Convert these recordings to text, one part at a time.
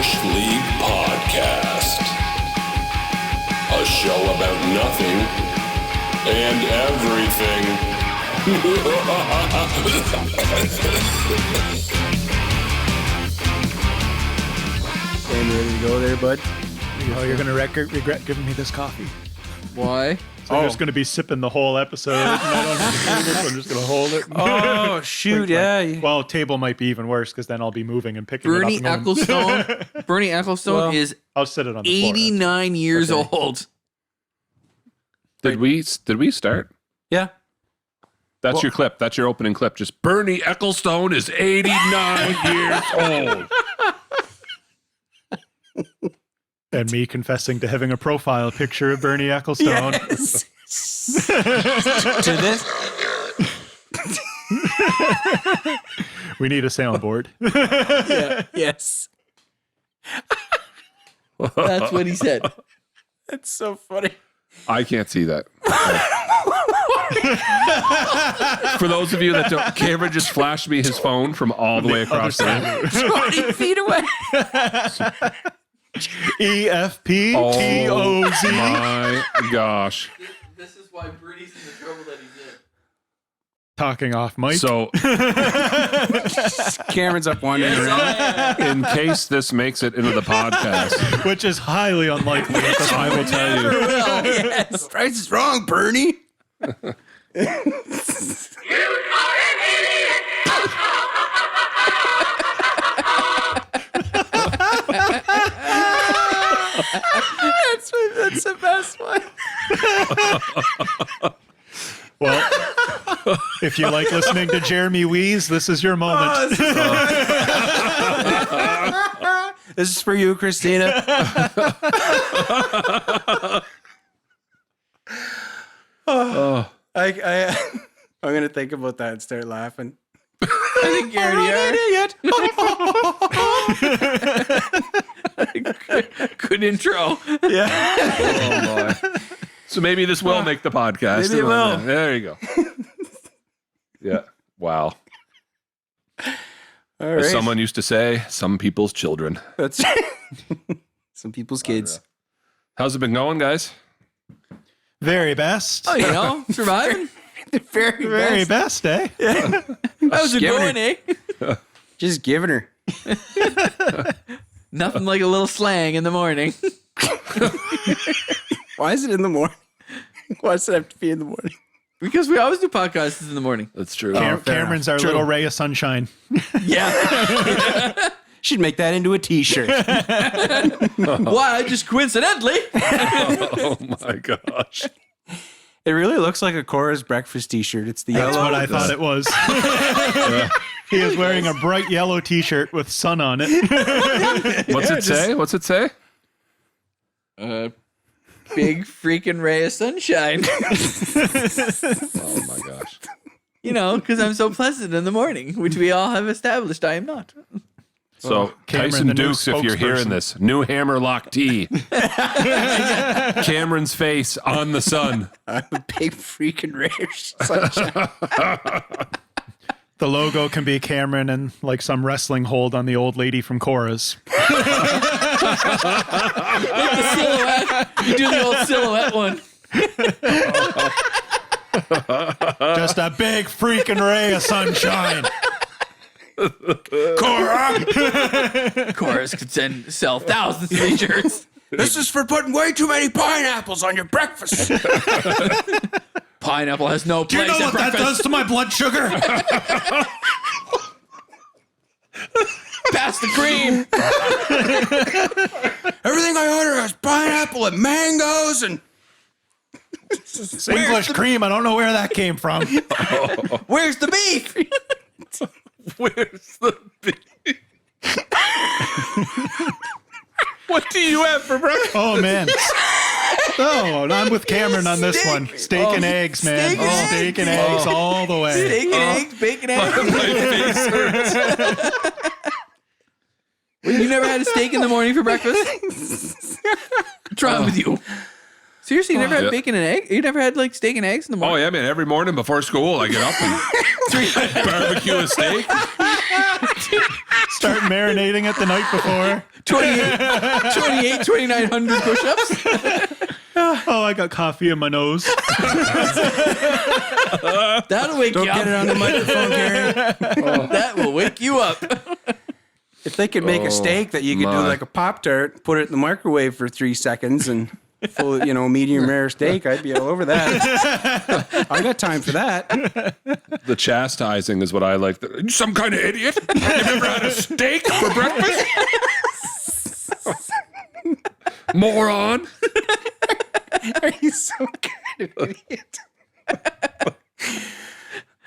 Bush League Podcast. A show about nothing and everything. And ready to go there, bud? Oh, you're going to regret giving me this coffee. Why? So I'm just going to be sipping the whole episode. And I don't have to do this. I'm just going to hold it. Oh, shoot, yeah. Well, table might be even worse because then I'll be moving and picking Bernie it up. Bernie Ecclestone is I'll sit it on the 89 years old. Did we start? Yeah. That's your clip. That's your opening clip. Just Bernie Ecclestone is 89 years old. And me confessing to having a profile picture of Bernie Ecclestone. Yes. To this? We need a soundboard. Yeah. Yes. That's what he said. That's so funny. I can't see that. For those of you that don't, Cameron just flashed me his phone from all the way across the room. 20 feet away. EFPTOZ. Oh my gosh. This is why Bernie's in the trouble that he's in. Talking off mic. So, Cameron's up wandering around. in case this makes it into the podcast, Which is highly unlikely. I will tell you. Yes. Price is wrong, Bernie. That's the best one. Well, if you like listening to Jeremy Wheeze, this is your moment. This is for you, Christina. I'm gonna think about that and start laughing. I think you're an idiot. Good intro. Yeah. Oh my. So maybe this will make the podcast. Maybe it will. There you go. Yeah. Wow. All right. As someone used to say, some people's children. That's some people's kids. How's it been going, guys? Very best. Oh, you know, surviving. The Very best, eh? How's it going, eh? Just giving her. Nothing like a little slang in the morning. Why is it in the morning? Why does it have to be in the morning? Because we always do podcasts in the morning. That's true. Cameron's our little ray of sunshine. Yeah. Should make that into a t-shirt. Why? Just coincidentally. Oh my gosh. It really looks like a Cora's breakfast t-shirt. It's the That's yellow. what I thought it was. He is wearing a bright yellow t-shirt with sun on it. What's it say? What's it say? Big freaking ray of sunshine. Oh my gosh. You know, because I'm so pleasant in the morning, which we all have established I am not. So, Cameron, Tyson the new Dux, if you're hearing spokesperson. this, new Hammerlock tea. Cameron's face on the sun. I'm a big freaking ray of sunshine. The logo can be Cameron and like some wrestling hold on the old lady from Cora's. Like the silhouette. You do the old silhouette one. Just a big freaking ray of sunshine. Chorus could sell thousands of these shirts. This is for putting way too many pineapples on your breakfast. Pineapple has no Do you place know at what that breakfast. does to my blood sugar? Pass the cream. Everything I order has pineapple and mangoes and It's English cream. I don't know where that came from. Where's the beef? Where's the beef? What do you have for breakfast? Oh, man. Oh, I'm with Cameron on this one. Steak and eggs, man. steak and eggs. Steak and eggs all the way. Steak and eggs, bacon eggs. My face hurts. You never had a steak in the morning for breakfast? What's wrong with you? Seriously, you never had Yeah. bacon and egg? You never had like steak and eggs in the Oh, morning? yeah, man. Every morning before school, I get up and barbecue a steak. Start marinating it the night before. 2,900 push-ups. Oh, I got coffee in my nose. That'll wake you up. Get it on the microphone, Gary. That will wake you up. If they could make a steak that you could do like a Pop-Tart, put it in the microwave for 3 seconds and full, medium rare steak, I'd be all over that. I got time for that. The chastising is what I like. You some kind of idiot? You've never had a steak for breakfast? Moron. Are you so kind of idiot?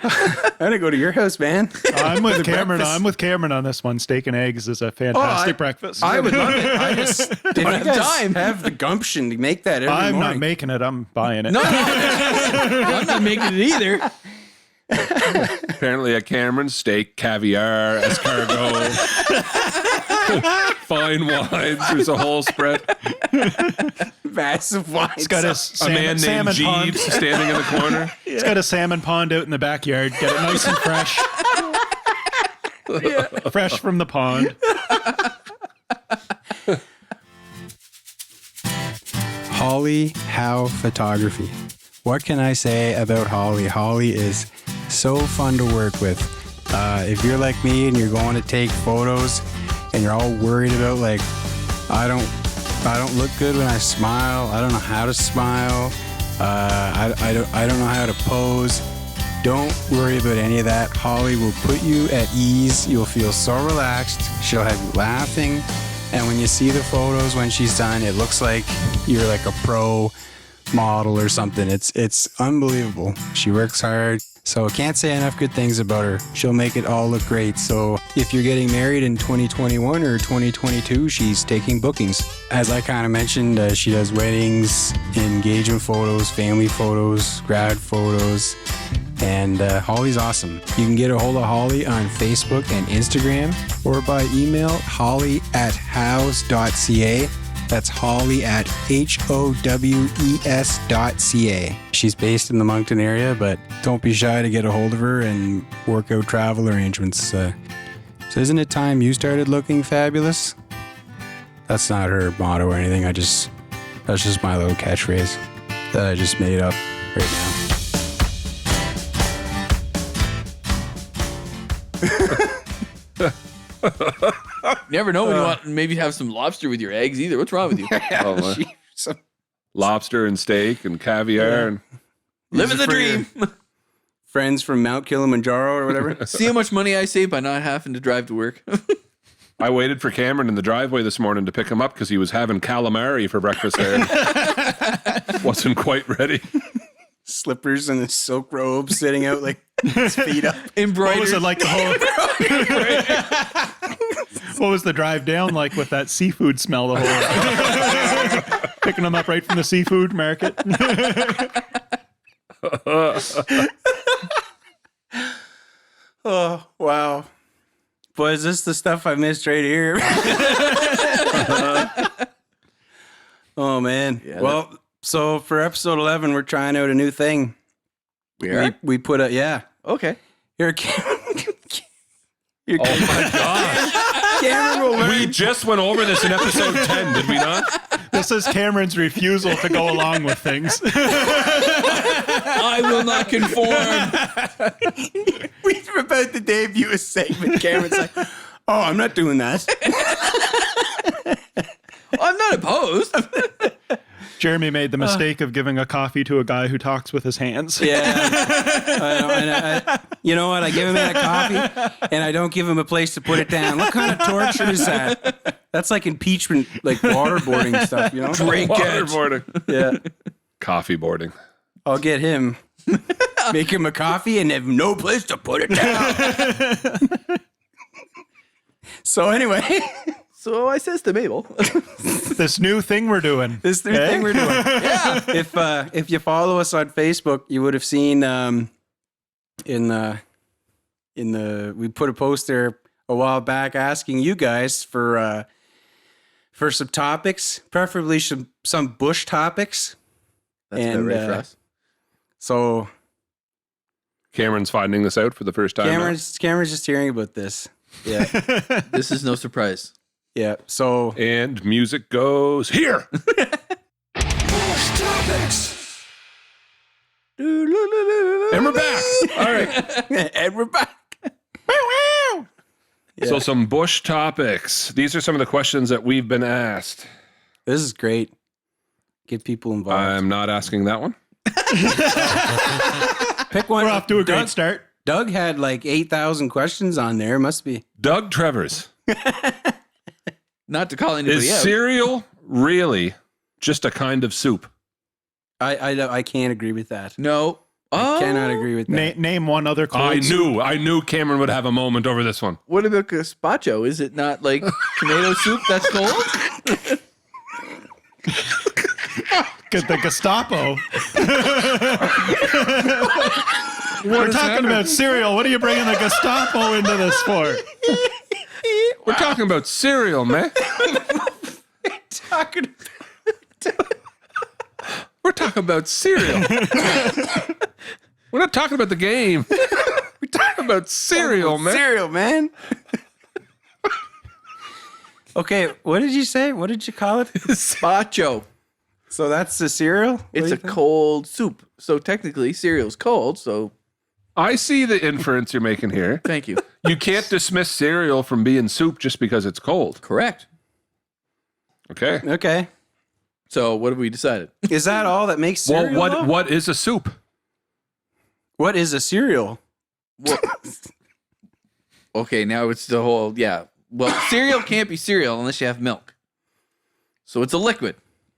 I'm gonna go to your house, man. I'm with Cameron. I'm with Cameron on this one. Steak and eggs is a fantastic breakfast. I would love it. I just don't have time. Have the gumption to make that every morning. I'm not making it. I'm buying it. No, I'm not making it either. Apparently at Cameron's, steak, caviar, escargot, fine wines. There's a whole spread. Massive wine. It's got a A man named salmon pond. Jeeves standing in the corner. It's got a salmon pond out in the backyard. Get it nice and fresh. Fresh from the pond. Holly Howe Photography. What can I say about Holly? Holly is so fun to work with. If you're like me and you're going to take photos and you're all worried about like, I don't look good when I smile. I don't know how to smile. I don't know how to pose. Don't worry about any of that. Holly will put you at ease. You'll feel so relaxed. She'll have you laughing. And when you see the photos when she's done, it looks like you're like a pro model or something. It's unbelievable. She works hard. So I can't say enough good things about her. She'll make it all look great. So if you're getting married in 2021 or 2022, she's taking bookings. As I kind of mentioned, she does weddings, engagement photos, family photos, grad photos, and Holly's awesome. You can get a hold of Holly on Facebook and Instagram or by email, holly@hows.ca. That's Holly at HOWES.ca. She's based in the Moncton area, but don't be shy to get a hold of her and work out travel arrangements. So isn't it time you started looking fabulous? That's not her motto or anything. That's just my little catchphrase that I just made up right You never know when you want maybe have some lobster with your eggs either. What's wrong with you? Lobster and steak and caviar. And Living the dream. Friends from Mount Kilimanjaro or whatever. See how much money I save by not having to drive to work. I waited for Cameron in the driveway this morning to pick him up because he was having calamari for breakfast there. Wasn't quite ready. Slippers and a silk robe sitting out like his feet up. Embroidered. What was it like the whole... What was the drive down like with that seafood smell the whole... Picking them up right from the seafood market. Oh, wow. Boy, is this the stuff I missed right here? Oh, man. Yeah, well, so for episode 11, we're trying out a new thing. We put a, yeah. Okay. Here, Oh my gosh. Cameron will learn. We just went over this in episode 10, did we not? This is Cameron's refusal to go along with things. I will not conform. We were about to debut a segment. Cameron's like, oh, I'm not doing that. I'm not opposed. Jeremy made the mistake of giving a coffee to a guy who talks with his hands. Yeah. I you know what? I give him a coffee and I don't give him a place to put it down. What kind of torture is that? That's like impeachment, like waterboarding stuff, you know? Drink it. Waterboarding. Yeah. Coffee boarding. I'll get him. Make him a coffee and have no place to put it down. So anyway. So I says to Mabel. This new thing we're doing. Yeah. If you follow us on Facebook, you would have seen in the we put a post there a while back asking you guys for some topics, preferably some bush topics. That's about right for us. So Cameron's finding this out for the first time. Cameron's just hearing about this. Yeah. This is no surprise. Yeah. So And music goes here. And we're back. All right. and we're back. So some Bush topics. These are some of the questions that we've been asked. This is great. Get people involved. I'm not asking that one. Pick one. We're off to a great Doug, start. Doug had like 8,000 questions on there. Must be. Doug Trevors. Not to call anybody Is out. cereal really just a kind of soup? I can't agree with that. No. I cannot agree with that. Name one other cold I soup. knew Cameron would have a moment over this one. What about gazpacho? Is it not like tomato soup that's cold? Get the Gestapo. We're talking about cereal. What are you bringing the Gestapo into this for? We're talking about cereal, man. We're talking about cereal. We're not talking about the game. We're talking about cereal, man. Cereal, man. Okay, what did you say? What did you call it? Gazpacho. So that's the cereal? What It's do a you think? cold soup. So technically cereal's cold, so I see the inference you're making here. thank you. You can't dismiss cereal from being soup just because it's cold. Correct. Okay. Okay. So what have we decided? Is that all that makes cereal? Well, though? what is a soup? What is a cereal? Well, okay, now it's the whole, yeah. Well, cereal can't be cereal unless you have milk. So it's a liquid,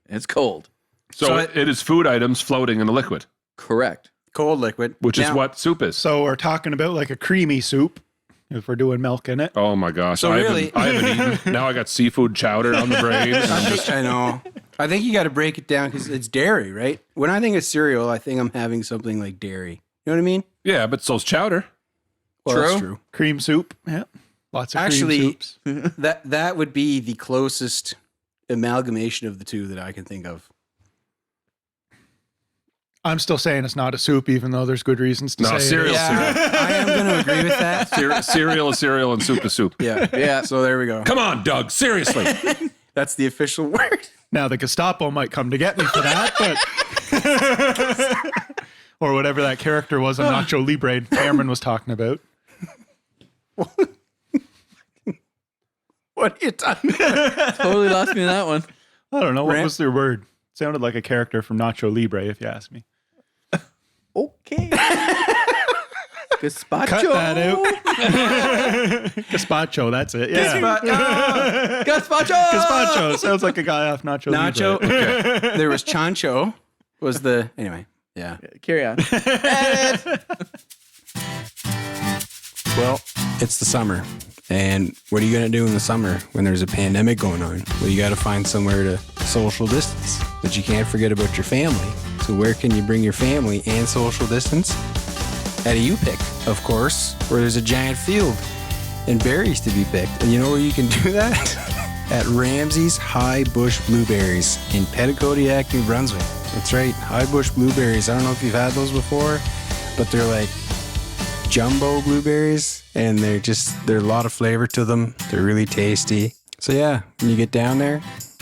and it's cold. So it is food items floating in a liquid, Correct. Cold liquid. which is Now- what soup is. So we're talking about like a creamy soup if we're doing milk in it. Oh my gosh. So I really- haven't eaten. Now I got seafood chowder on the brain. And I'm just, I know. I think you got to break it down because it's dairy, right? When I think of cereal, I think I'm having something like dairy. You know what I mean? yeah, but so's chowder. Well, True. that's true. Cream soup. Yeah. Lots of Actually- cream soups. That would be the closest amalgamation of the two that I can think of. I'm still saying it's not a soup, even though there's good reasons to No, say cereal. it is. I am going to agree with that. Cereal is cereal and soup is soup. Yeah. Yeah. So there we go. Come on, Doug. Seriously. That's the official word. Now the Gestapo might come to get me for that, but or whatever that character was in Nacho Libre Cameron was talking about. What are you talking about? Totally lost me in that one. I don't know what Ram- was their word. Sounded like a character from Nacho Libre, if you ask me. Okay. Gazpacho. Cut that out. Gazpacho, that's it. Yeah. Gazpacho. Gazpacho sounds like a guy off Nacho Nacho. Libre. There was Chancho. Was the anyway? Yeah. Carry on. Well, it's the summer. And what are you going to do in the summer when there's a pandemic going on? Well, you got to find somewhere to social distance, but you can't forget about your family. So where can you bring your family and social distance? At a U-Pick, of course, where there's a giant field and berries to be picked. And you know where you can do that? At Ramsey's High Bush Blueberries in Petitcodiac, New Brunswick. That's right, High Bush Blueberries. I don't know if you've had those before, but they're like jumbo blueberries, and they're a lot of flavor to them. They're really tasty. So yeah, when you get down there,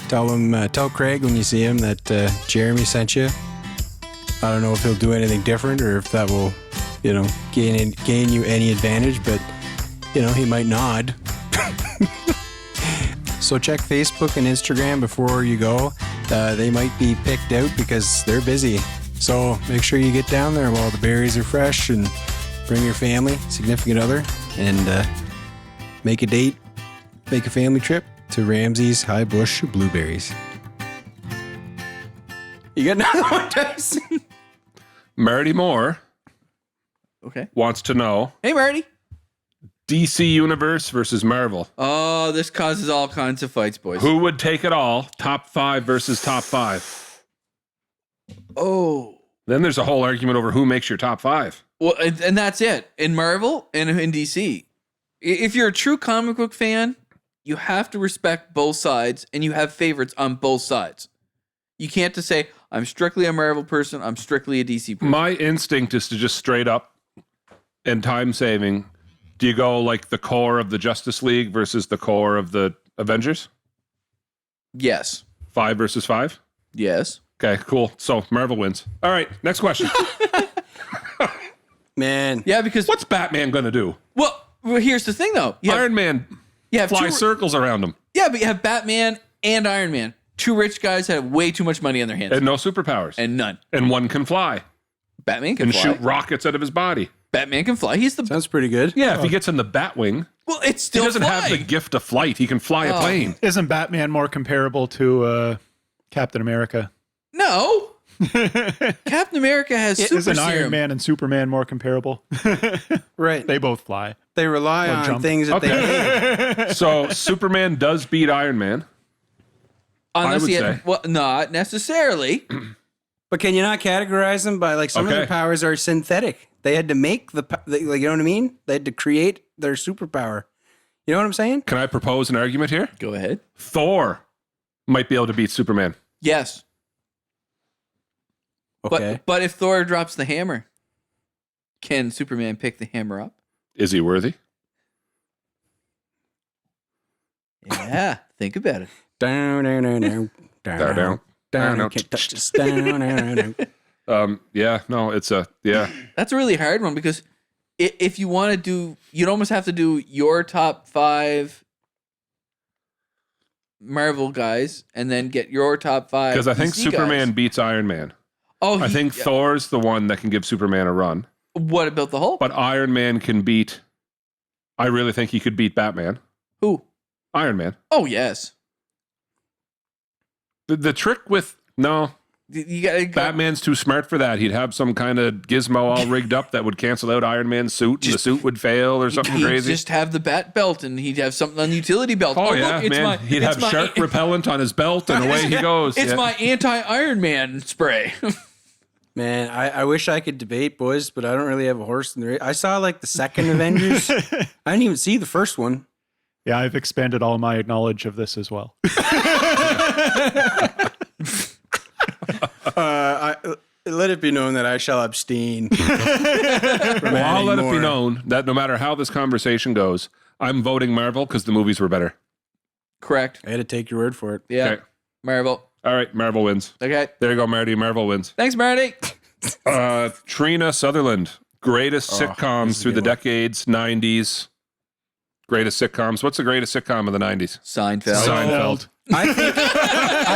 tell Craig when you see him that Jeremy sent you. I don't know if he'll do anything different or if that will, gain you any advantage, but he might nod. So check Facebook and Instagram before you go. They might be picked out because they're busy. So make sure you get down there while the berries are fresh and bring your family, significant other, and make a date, make a family trip to Ramsey's High Bush Blueberries. You got another one, Tyson? Marty Moore Okay. wants to know Hey, Marty. DC Universe versus Marvel. Oh, this causes all kinds of fights, boys. Who would take it all? Top 5 versus top 5. Oh. Then there's a whole argument over who makes your top 5. Well, and that's it. In Marvel and in DC. If you're a true comic book fan, you have to respect both sides and you have favorites on both sides. You can't just say, I'm strictly a Marvel person, I'm strictly a DC person. My instinct is to just straight up and time saving Do you go like the core of the Justice League versus the core of the Avengers? Yes. 5 versus 5? Yes. Okay, cool. So Marvel wins. All right, next question. Man. Yeah, because What's Batman going to do? well, here's the thing though. Iron Man you have fly two, circles around him yeah, but you have Batman and Iron Man. Two rich guys that have way too much money on their hands. and no superpowers. And none. And one can fly Batman can and fly. shoot rockets out of his body. Batman can fly. He's the Sounds pretty good. Yeah, if he gets in the Batwing, well. It's he still doesn't have the flying. gift of flight. He can fly a plane. Isn't Batman more comparable to Captain America? No. Captain America has super Isn't serum. Iron Man and Superman more comparable? Right. They both fly. They rely on jump. things that they need. So Superman does beat Iron Man. Unless would he had, say. well, not necessarily. But can you not categorize them by like some of Okay. their powers are synthetic? They had to make like, you know what I mean? They had to create their superpower. You know what I'm saying? Can I propose an argument here? Go ahead. Thor might be able to beat Superman. Yes. Okay. But if Thor drops the hammer, can Superman pick the hammer up? Is he worthy? Yeah. Think about it. Down, down, down, down, Down, down, down, down. can't touch this. Down, down, down. Yeah, no, it's a, yeah. That's a really hard one because if you want to do, you'd almost have to do your top 5 Marvel guys and then get your top 5. Because I think DC Superman guys. beats Iron Man. Oh, I think Thor's the one that can give Superman a run. What about the Hulk? But Iron Man can beat, I really think he could beat Batman. Who? Iron Man. Oh, yes. The trick with, no, You got Batman's too smart for that. He'd have some kind of gizmo all rigged up that would cancel out Iron Man's suit, and the suit would fail or something He'd crazy. just have the bat belt, and he'd have something on the utility belt. Oh, look, yeah, it's man. He'd have shark repellent on his belt, and away he goes. It's Yeah. my anti-Iron Man spray. Man, I wish I could debate, boys, but I don't really have a horse in the race. I saw like the second Avengers. I didn't even see the first one. Yeah, I've expanded all my knowledge of this as well. Let it be known that I shall abstain. From Well, I'll adding let it be more. known that no matter how this conversation goes, I'm voting Marvel because the movies were better. Correct. I had to take your word for it. Yeah. Okay. Marvel. All right, Marvel wins. Okay. There you go, Marty. Marvel wins. Thanks, Marty. Trina Sutherland, greatest this sitcoms is a through the good one. decades, 90s. Greatest sitcoms. What's the greatest sitcom of the 90s? Seinfeld. Seinfeld. I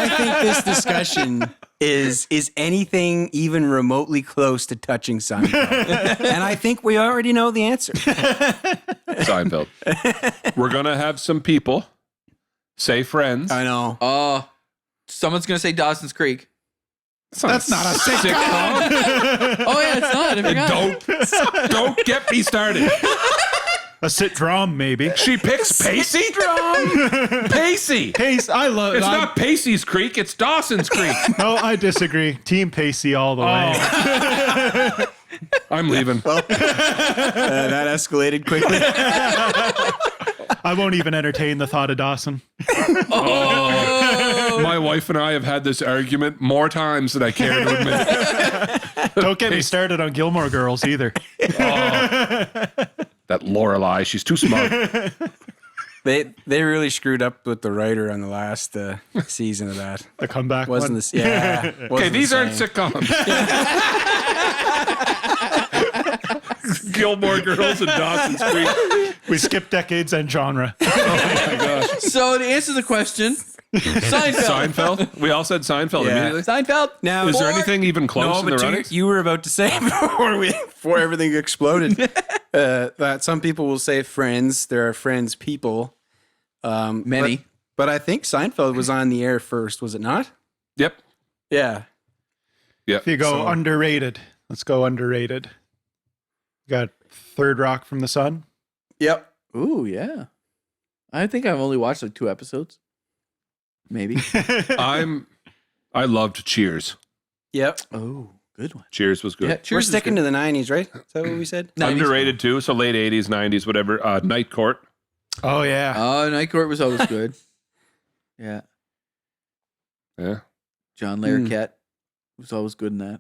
think this discussion is anything even remotely close to touching Seinfeld. And I think we already know the answer. Seinfeld. We're going to have some people say Friends. I know. Someone's going to say Dawson's Creek. That's not a sitcom. Oh, yeah, it's not. I forgot. Don't get me started. A sit-drum, maybe. She picks Pacey? Pacey. Pace, I love. It's not Pacey's Creek, it's Dawson's Creek. No, I disagree. Team Pacey all the way. I'm leaving. That escalated quickly. I won't even entertain the thought of Dawson. My wife and I have had this argument more times than I care to admit. Don't get me started on Gilmore Girls either. That Lorelai, she's too smart. They really screwed up with the writer on the last season of that. The comeback Wasn't one. this? Yeah. Okay, these aren't sitcoms. Gilmore Girls and Dawson's Creek. We skipped decades and genre. So to answer the question, Seinfeld. Seinfeld. We all said Seinfeld Yeah. immediately. Seinfeld. Now, Is there anything even close No, in the but running? you were about to say before everything exploded that some people will say Friends. There are Friends people. Many. But I think Seinfeld was on the air first, was it not? Yep. Yeah. Yep. If you go underrated, let's go underrated. Got Third Rock from the Sun. Yep. Ooh, yeah. I think I've only watched like 2 episodes. Maybe. I loved Cheers. Yep. Oh, good one. Cheers was good. Yeah, We're Cheers is sticking good. to the 90s, right? Is that what we said? 90s. Underrated too. So late 80s, 90s, whatever. Night Court. Oh, yeah. Oh, Night Court was always good. Yeah. Yeah. John Larroquette was always good in that.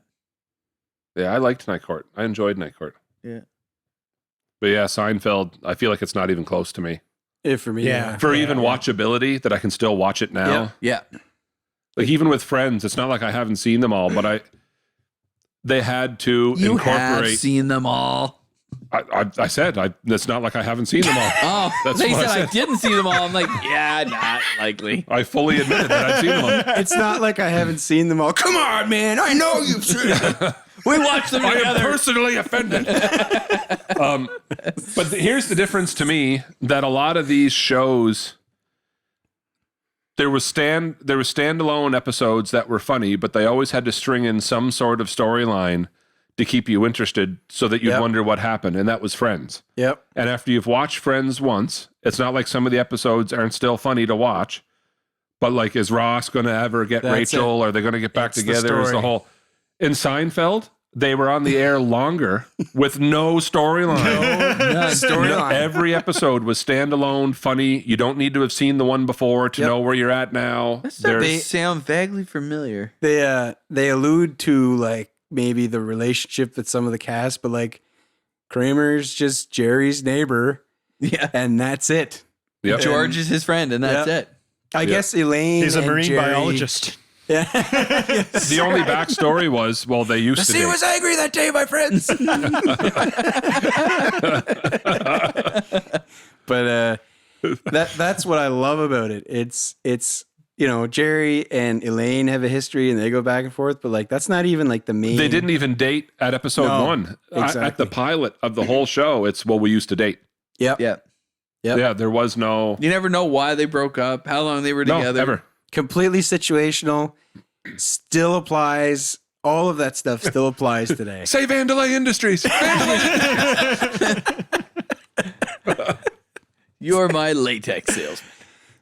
Yeah, I liked Night Court. I enjoyed Night Court. Yeah. But yeah, Seinfeld, I feel like it's not even close to me. For me, Yeah. For even watchability, that I can still watch it now. Yeah. Like even with Friends, it's not like I haven't seen them all, but they had to You incorporate. have seen them all. I said it's not like I haven't seen them all. Oh, That's they what I said I said. didn't see them all. I'm like, yeah, not likely. I fully admitted that I'd seen them all. it's not like I haven't seen them all. Come on, man. I know you've seen them. We watched them I am together. personally offended. But here's the difference to me, that a lot of these shows, there was standalone episodes that were funny, but they always had to string in some sort of storyline to keep you interested so that you'd wonder what happened. And that was Friends. Yep. And after you've watched Friends once, it's not like some of the episodes aren't still funny to watch, but like, is Ross going to ever get Rachel? Are they going to get back together? Is the whole... In Seinfeld, they were on the air longer with no storyline. Every episode was standalone, funny. You don't need to have seen the one before to know where you're at now. They sound vaguely familiar. They allude to like maybe the relationship with some of the cast, but like Kramer's just Jerry's neighbor. Yeah. And that's it. Yep. George is his friend, and that's it. I guess Elaine. He's a and marine Jerry, biologist. Yeah. The only backstory was, well, they used to He date. was angry that day, my friends. But that's what I love about it. It's Jerry and Elaine have a history and they go back and forth, but like that's not even like the main. They didn't even date at episode 1. Exactly. At the pilot of the whole show, it's, well, we used to date. Yep. Yeah. Yep. Yeah, there was no... You never know why they broke up, how long they were together. No, ever. Completely situational. Still applies. All of that stuff still applies today. Say Vandalay Industries. You're my latex salesman.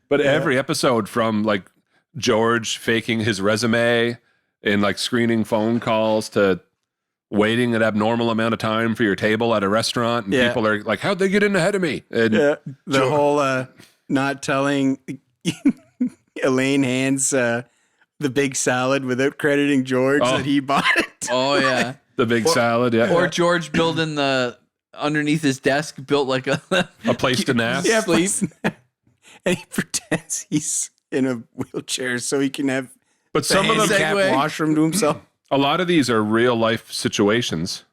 But every episode, from like George faking his resume and like screening phone calls to waiting an abnormal amount of time for your table at a restaurant, and people are like, how'd they get in ahead of me? And The whole not telling Elaine hands the big salad without crediting George that he bought it. Oh, yeah. the big salad, Or George building underneath his desk, built like a place to nap. Yeah, sleep. And he pretends he's in a wheelchair so he can have But some of them, Segue. washroom to himself. a lot of these are real life situations.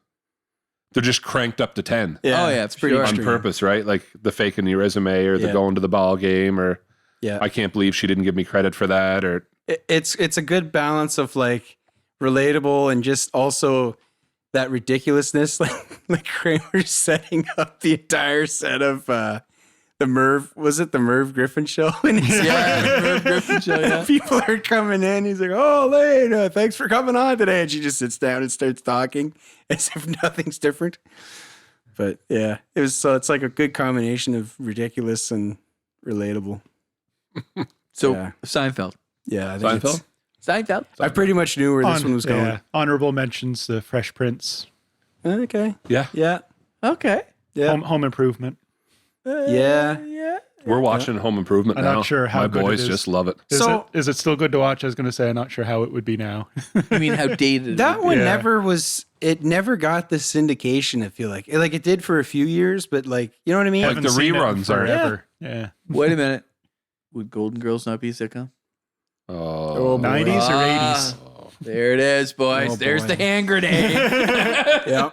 They're just cranked up to 10 Oh, yeah, it's pretty on extreme. purpose, right? Like the faking your resume, or the going to the ball game, or I can't believe she didn't give me credit for that, or It's a good balance of like relatable and just also that ridiculousness. Like Kramer's setting up the entire set of the Merv. Was it the Merv Griffin show? And Merv Griffin show, yeah. people are coming in. He's like, "Oh, Elaine, thanks for coming on today." And she just sits down and starts talking as if nothing's different. But yeah, it's like a good combination of ridiculous and relatable. So, Seinfeld. Yeah, I think Seinfeld? Seinfeld. I pretty much knew where this one was going. Yeah. Honorable mentions: The Fresh Prince, Okay. yeah. Yeah. Okay. Yeah. Home Improvement. Yeah. We're watching Home Improvement I'm now. not sure how My good it boys is. just love it. Is it still good to watch? I was going to say, I'm not sure how it would be now. You mean how dated That it one Yeah. never got the syndication, I feel like. Like it did for a few years, but like, you know what I mean? Like Haven't the seen it in reruns are- forever. Yeah. is? Wait a minute. Would Golden Girls not be a sitcom? Oh, 90s or 80s? There it is, boys. Oh, There's boy. the hand grenade. Yeah.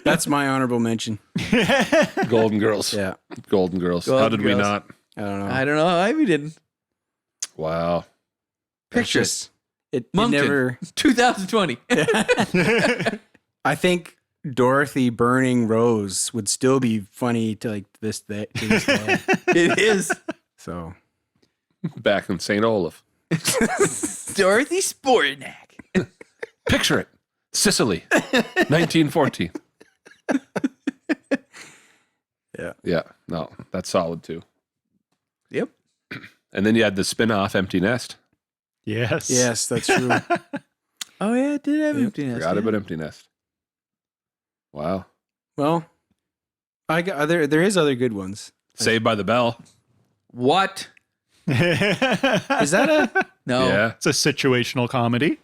That's my honorable mention. Golden Girls. Yeah. Golden Girls. Golden How did we Girls. not? I don't know. I don't know. I we didn't. Wow. Picture it. Just- It Moncton. never 2020. I think Dorothy burning Rose would still be funny to like this day. To this day. It is. So Back in St. Olaf. Dorothy Sportnack. Picture it. Sicily. 1914. Yeah. Yeah. No, that's solid too. Yep. And then you had the spin-off Empty Nest. Yes. yes, that's true. Oh yeah, it did have Empty Nest. Forgot about Empty Nest. Wow. Well, I got there is other good ones. Saved by the Bell. What? Is that a No. Yeah. It's a situational comedy.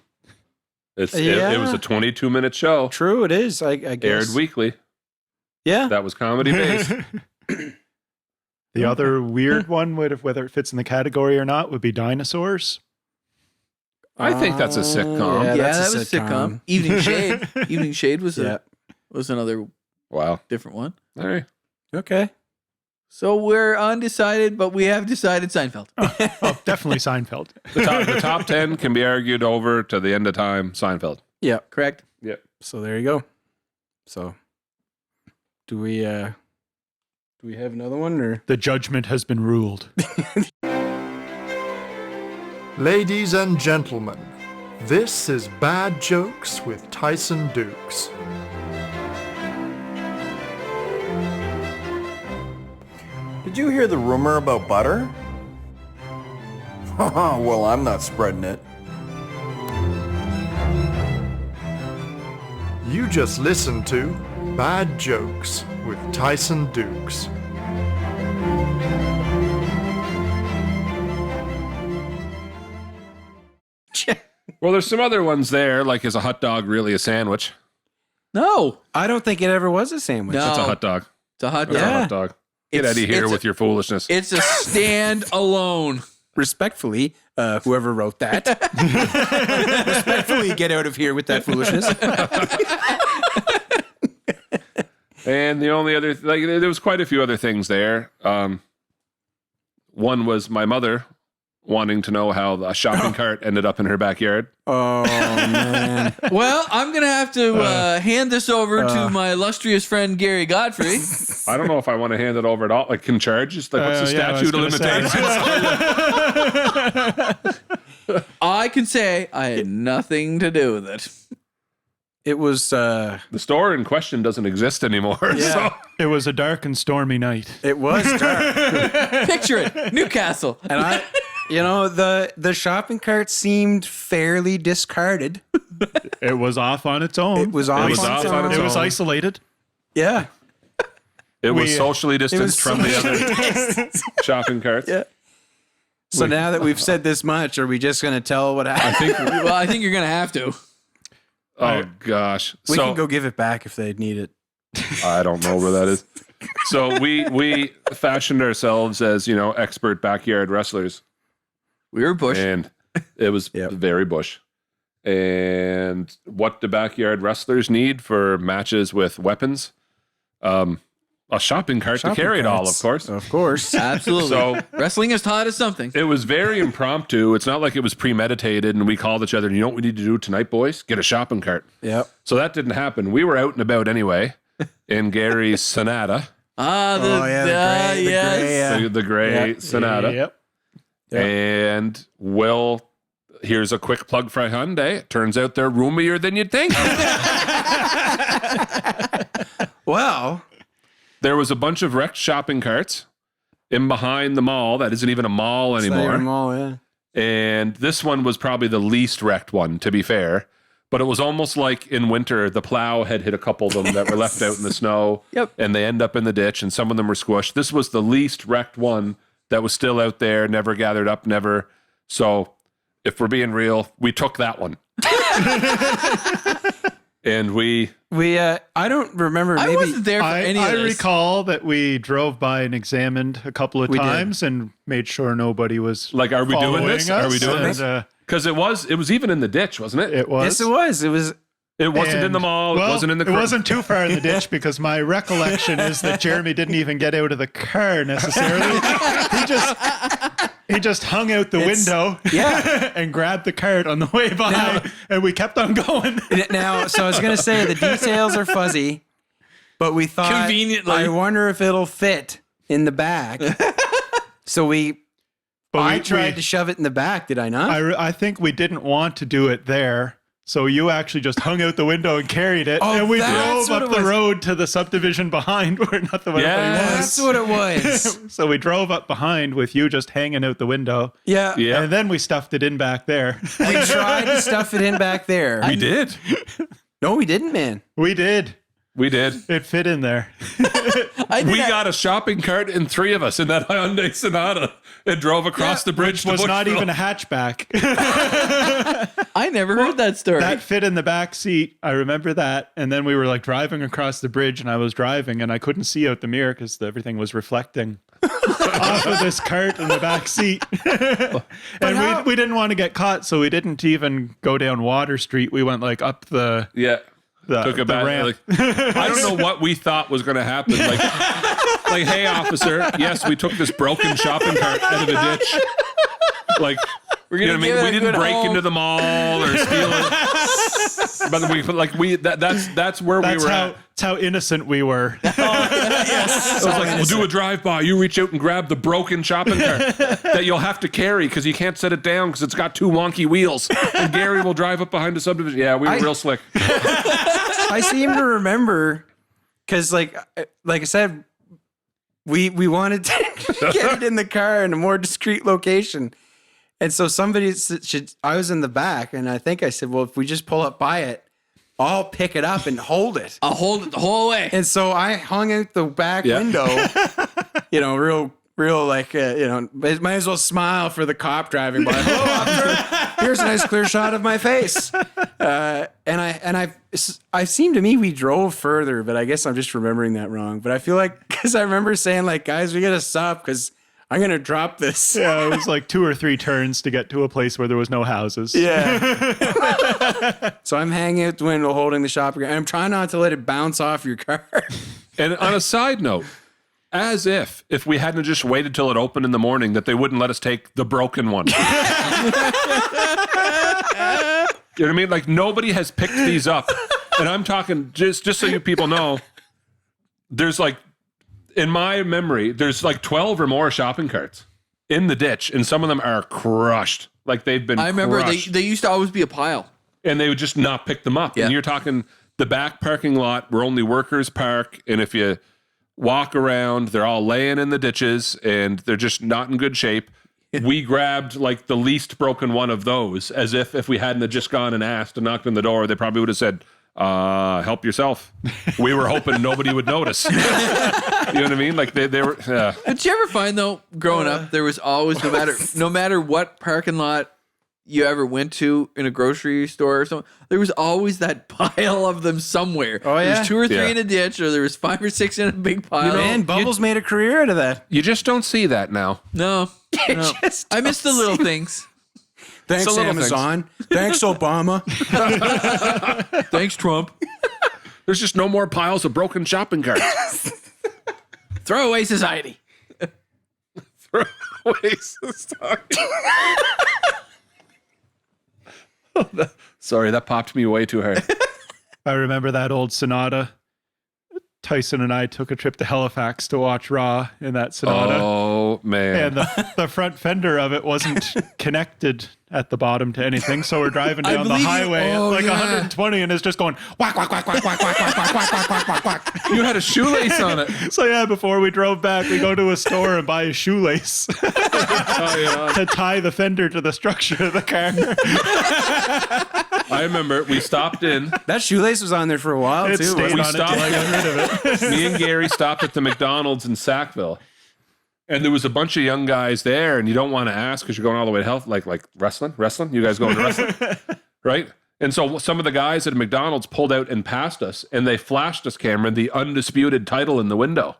It was Yeah. a 22-minute show. true? It is. I guess. Aired weekly. Yeah. That was comedy based. The other weird one, whether it fits in the category or not, would be dinosaurs. I think that's a sitcom. Yeah, Yeah, that's that a was sitcom. sitcom. Evening Shade. Evening Shade was Yeah. was another Wow. different one. All right. Okay. So we're undecided, but we have decided Seinfeld. Oh, definitely Seinfeld. The top 10 can be argued over to the end of time. Seinfeld. Yeah. Correct? So there you go. So do we have another one or? The judgment has been ruled. Ladies and gentlemen, this is Bad Jokes with Tyson Dux. Did you hear the rumor about butter? Well, I'm not spreading it. You just listened to Bad Jokes with Tyson Dux. Well, there's some other ones there, like is a hot dog really a sandwich? No. I don't think it ever was a sandwich. No. It's a hot dog. It's a hot It's dog. a hot dog. Get It's- out of here it's with your foolishness. It's a stand alone. Respectfully, whoever wrote that. Respectfully, get out of here with that foolishness. And the only other, there was quite a few other things there. One was my mother wanting to know how a shopping cart ended up in her backyard. Oh man. Well, I'm going to have to hand this over to my illustrious friend Gary Godfrey. I don't know if I want to hand it over at all. Like, can charges? Like, what's the Yeah, I was statute of gonna limitations? I can say I had nothing to do with it. It was The store in question doesn't exist anymore. So. It was a dark and stormy night. it was dark. Picture it. Newcastle. And the shopping cart seemed fairly discarded. It was off on its own. It was off was on off its on own. its It was own. isolated. Yeah. It was We, socially distanced was from the other shopping carts. Yeah. So now that we've said this much, are we just going to tell what happened? I think you're going to have to. Oh, gosh. We So can go give it back if they need it. I don't know where that is. So we fashioned ourselves as, expert backyard wrestlers. We were Bush. And it was Yep. very Bush. And what do backyard wrestlers need for matches with weapons? A shopping cart to carry it all, of course. Of course. Absolutely. So Wrestling has taught us something. it was very impromptu. It's not like it was premeditated and we called each other, you know what we need to do tonight, boys? Get a shopping cart. Yep. So that didn't happen. We were out and about anyway in Gary's Sonata, the gray Yep. Sonata. Yep. And Will, here's a quick plug for Hyundai. It turns out they're roomier than you'd think. Well, There was a bunch of wrecked shopping carts in behind the mall. That isn't even a mall anymore. yeah. And this one was probably the least wrecked one, to be fair. But it was almost like in winter, the plow had hit a couple of them that were left out in the snow. Yep. And they end up in the ditch, and some of them were squished. This was the least wrecked one that was still out there, never gathered up, never. So if we're being real, we took that one. And we I don't remember. I Maybe wasn't there for any of I this. recall that we drove by and examined a couple of We did. times and made sure nobody was like, are we doing following this? us, Are we doing and, this? Because it was even in the ditch, wasn't it? It was. yes, it was. It was. It wasn't in the mall. Well, it wasn't in the. It wasn't too far in the ditch because my recollection is that Jeremy didn't even get out of the car necessarily. He just hung out the window, Yeah. and grabbed the cart on the way by, and we kept on going. Now, so I was going to say the details are fuzzy, but we thought, Conveniently. I wonder if it'll fit in the back. So I tried to shove it in the back. Did I not? I think we didn't want to do it there. So you actually just hung out the window and carried it, Oh, and we that's drove what up it the was. road to the subdivision behind where not the one That's what it was. So we drove up behind with you just hanging out the window, Yeah. Yeah, and then we stuffed it in back there. We tried to stuff it in back there. we did. No, we didn't, man. We did. We did. It fit in there. We got a shopping cart and 3 of us in that Hyundai Sonata and drove across the bridge to Was not Bushville. even a hatchback. I never heard that story. That fit in the back seat. I remember that. And then we were like driving across the bridge, and I was driving, and I couldn't see out the mirror because everything was reflecting off of this cart in the back seat. And we didn't want to get caught, so we didn't even go down Water Street. We went like up the Took a bad ramp. like, I don't know what we thought was going to happen. Like, hey, officer, yes, we took this broken shopping cart out of the ditch. Like, We're you know gonna what I mean? give it We a didn't good break home. into the mall or steal it. But that's where we were at. That's how innocent we were. I was like, we'll do a drive-by. You reach out and grab the broken shopping cart that you'll have to carry because you can't set it down because it's got 2 wonky wheels. And Gary will drive up behind the subdivision. Yeah, we were real slick. I seem to remember because, like I said, we wanted to get it in the car in a more discreet location, and so somebody should. I was in the back, and I think I said, "Well, if we just pull up by it, I'll pick it up and hold it." I'll hold it the whole way. And so I hung out the back window, real like, might as well smile for the cop driving by. Hello, officer. Here's a nice clear shot of my face. I seem to me we drove further, but I guess I'm just remembering that wrong. But I feel like, because I remember saying like, guys, we got to stop because I'm going to drop this. Yeah, it was like 2 or 3 turns to get to a place where there was no houses. Yeah. So I'm hanging out the window holding the shopping cart. I'm trying not to let it bounce off your car. And on a side note, as if we hadn't just waited till it opened in the morning, that they wouldn't let us take the broken one. You know what I mean? Like, nobody has picked these up. And I'm talking, just so you people know, there's like, in my memory, there's like 12 or more shopping carts in the ditch, and some of them are crushed. Like, they've been I remember crushed. they used to always be a pile. And they would just not pick them up. Yeah. And you're talking the back parking lot where only workers park, and if you walk around, they're all laying in the ditches, and they're just not in good shape. We grabbed like the least broken one of those, as if we hadn't have just gone and asked and knocked on the door, they probably would have said, help yourself. We were hoping nobody would notice. You know what I mean? Like they were. Did you ever find though, growing up, there was always no matter what parking lot you ever went to in a grocery store or something, there was always that pile of them somewhere. Oh, yeah? There's 2 or 3 Yeah. in a ditch, or there was 5 or 6 in a big pile. Man, Bubbles made a career out of that. You just don't see that now. No. Just I miss the little things. Thanks, little Amazon. Thanks, Obama. Thanks, Trump. There's just no more piles of broken shopping carts. Throwaway society. Sorry, that popped me way too hard. I remember that old Sonata. Tyson and I took a trip to Halifax to watch Raw in that Sonata. Oh, man. And the front fender of it wasn't connected at the bottom to anything. So we're driving down the believe you- highway at oh, like yeah. 120 and it's just going whack, whack, whack, whack, whack, whack, whack, whack, whack, whack, whack, whack. You had a shoelace on it. So yeah, before we drove back, we go to a store and buy a shoelace Oh, yeah. to tie the fender to the structure of the car. I remember we stopped in. That shoelace was on there for a while, It too. stayed We on it till stopped. I got rid of it. Me and Gary stopped at the McDonald's in Sackville, and there was a bunch of young guys there, and you don't want to ask because you're going all the way to health, like wrestling. You guys going to wrestling, right? And so some of the guys at McDonald's pulled out and passed us, and they flashed us, Cameron, the undisputed title in the window.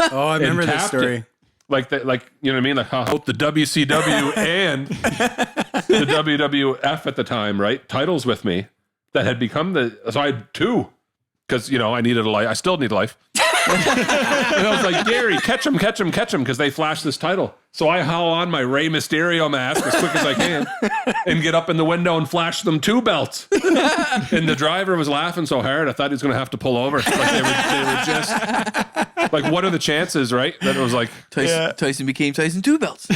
Oh, I remember and this tapped story. it. Like you know what I mean? Like both the WCW and the WWF at the time, right? Titles with me that had become so I had 2 because, I needed a life. I still need a life. And I was like, Gary, catch him, because they flashed this title. So I haul on my Rey Mysterio mask as quick as I can and get up in the window and flash them 2 belts. And the driver was laughing so hard, I thought he was going to have to pull over. Like they were just like, what are the chances, right? That it was like, Tyson became Tyson 2 belts.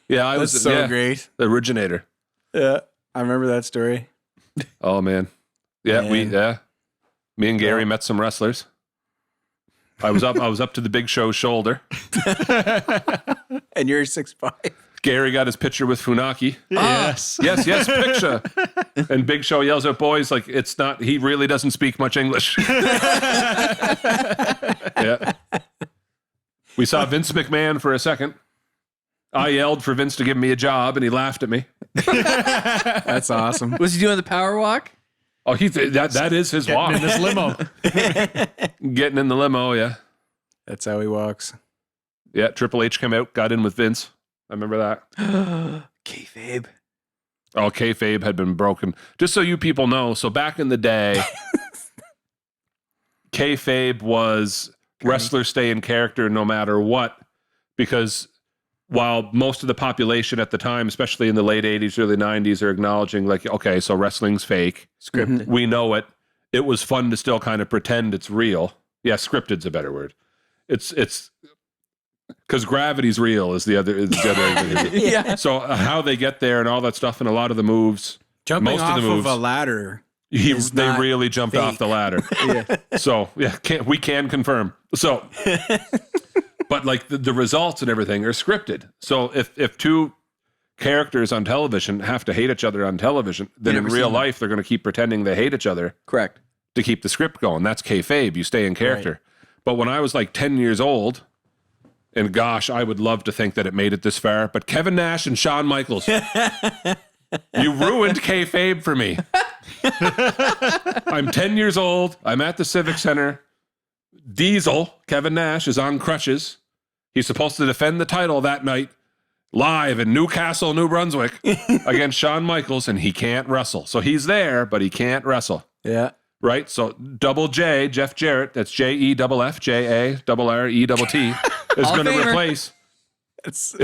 yeah, I was That's so great. the originator. Yeah, I remember that story. Oh man. Yeah, Man. me and Gary met some wrestlers. I was up to the Big Show's shoulder. And you're 6'5". Gary got his picture with Funaki. Yes. Yes, picture. And Big Show yells at boys like it's not. He really doesn't speak much English. Yeah. We saw Vince McMahon for a second. I yelled for Vince to give me a job, and he laughed at me. That's awesome. Was he doing the power walk? Oh, that is his walk. In this limo. Getting in the limo, yeah. That's how he walks. Yeah, Triple H came out, got in with Vince. I remember that. Kayfabe. Oh, kayfabe had been broken. Just so you people know, so back in the day, kayfabe was wrestlers stay in character no matter what, because while most of the population at the time, especially in the late 80s, early 90s, are acknowledging like, okay, so wrestling's fake. Scripted. We know it. It was fun to still kind of pretend it's real. Yeah, scripted's a better word. It's because gravity's real is the other. Yeah. So how they get there and all that stuff and a lot of the moves, Jumping most off of the moves, a ladder. they not really jumped fake. off the ladder. Yeah. So yeah, we can confirm. So, but like the results and everything are scripted. So if two characters on television have to hate each other on television, then in never real seen life they're going to keep pretending they hate each other Correct. to keep the script going. That's kayfabe. You stay in character. But when I was like 10 years old, and gosh, I would love to think that it made it this far, but Kevin Nash and Shawn Michaels, you ruined kayfabe for me. I'm 10 years old. I'm at the Civic Center. Diesel, Kevin Nash, is on crutches. He's supposed to defend the title that night live in Newcastle, New Brunswick against Shawn Michaels, and he can't wrestle. So he's there, but he can't wrestle. Yeah. Right? So Double J, Jeff Jarrett, that's JEFFJARRETT, is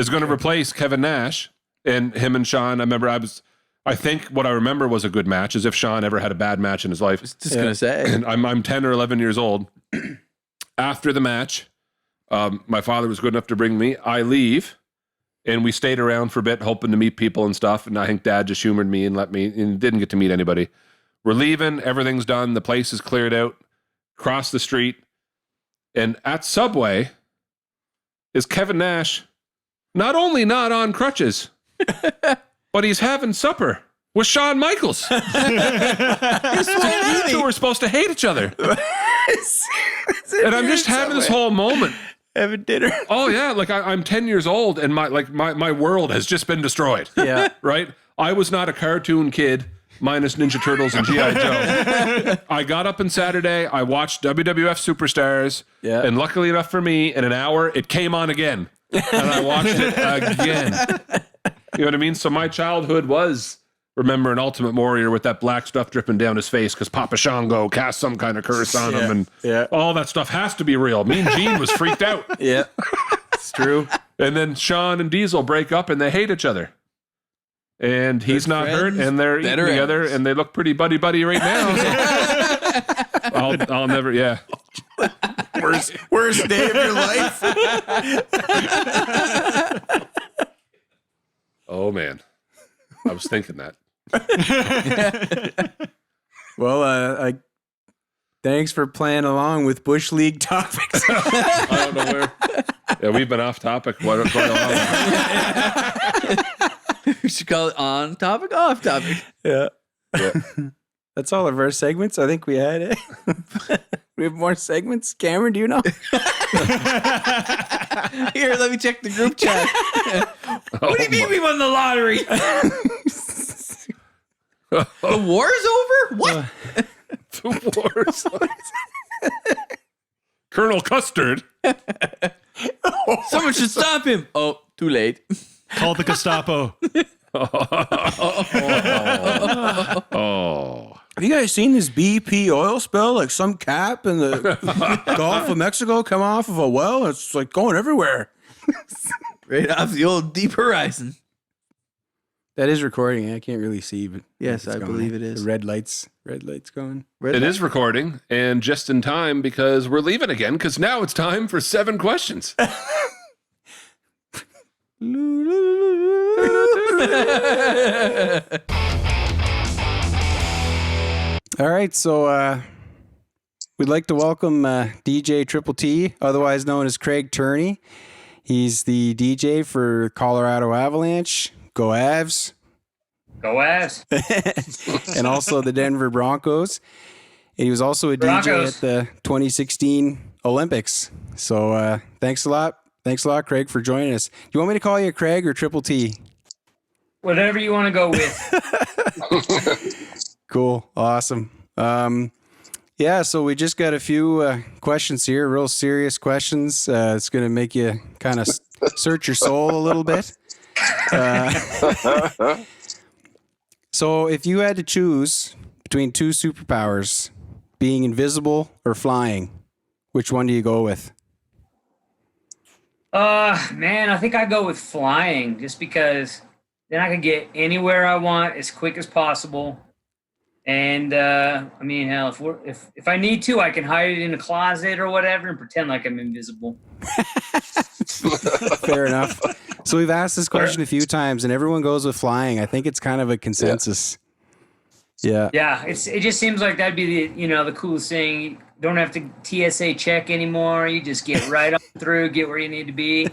going to replace Kevin Nash, and him and Shawn. I think what I remember was a good match, as if Shawn ever had a bad match in his life. Just gonna say. And I'm 10 or 11 years old. After the match, my father was good enough to bring me. I leave, and we stayed around for a bit, hoping to meet people and stuff. And I think Dad just humored me and didn't get to meet anybody. We're leaving. Everything's done. The place is cleared out. Cross the street. And at Subway is Kevin Nash, not only not on crutches, but he's having supper with Shawn Michaels. You two were supposed to hate each other. And I'm just having this whole moment. Having dinner. Oh, yeah. Like I'm 10 years old and my world has just been destroyed. Yeah. Right? I was not a cartoon kid. Minus Ninja Turtles and G.I. Joe. I got up on Saturday, I watched WWF Superstars, and luckily enough for me, in an hour, it came on again. And I watched it again. You know what I mean? So my childhood was remembering Ultimate Warrior with that black stuff dripping down his face because Papa Shango cast some kind of curse on him, and all that stuff has to be real. Mean Gene was freaked out. Yeah. It's true. And then Shawn and Diesel break up and they hate each other. And he's not hurt, and they're eating together, and they look pretty buddy right now. So I'll never, Worst day of your life. Oh man, I was thinking that. Well, thanks for playing along with Bush League topics. I don't know where. Yeah, we've been off topic quite a while. We should call it on topic, off topic. Yeah. That's all of our segments. I think we had it. We have more segments. Cameron, do you know? Here, let me check the group chat. What do you mean we won the lottery? The war's over? What? The war's over. Colonel Custard. Someone should stop him. Oh, too late. Call the Gestapo. Oh. Have you guys seen this BP oil spill? Like some cap in the Gulf of Mexico come off of a well. It's like going everywhere. Right off the old deep horizon. That is recording. I can't really see, but Yes, it's I going. believe it is. The red lights going. It is recording, and just in time because we're leaving again, because now it's time for 7 questions. All right, so we'd like to welcome DJ Triple T, otherwise known as Craig Turney. He's the DJ for Colorado Avalanche. Go Avs. Go Avs. And also the Denver Broncos. And he was also a Broncos. DJ at the 2016 Olympics. So thanks a lot. Thanks a lot, Craig, for joining us. Do you want me to call you Craig or Triple T? Whatever you want to go with. Cool. Awesome. Yeah, so we just got a few questions here, real serious questions. It's going to make you kind of search your soul a little bit. So if you had to choose between two superpowers, being invisible or flying, which one do you go with? Man, I think I go with flying just because then I can get anywhere I want as quick as possible. And I mean, hell, if I need to, I can hide it in a closet or whatever and pretend like I'm invisible. Fair enough. So we've asked this question a few times, and everyone goes with flying. I think it's kind of a consensus. Yeah. Yeah, it just seems like that'd be the coolest thing. You don't have to TSA check anymore. You just get right on through, get where you need to be.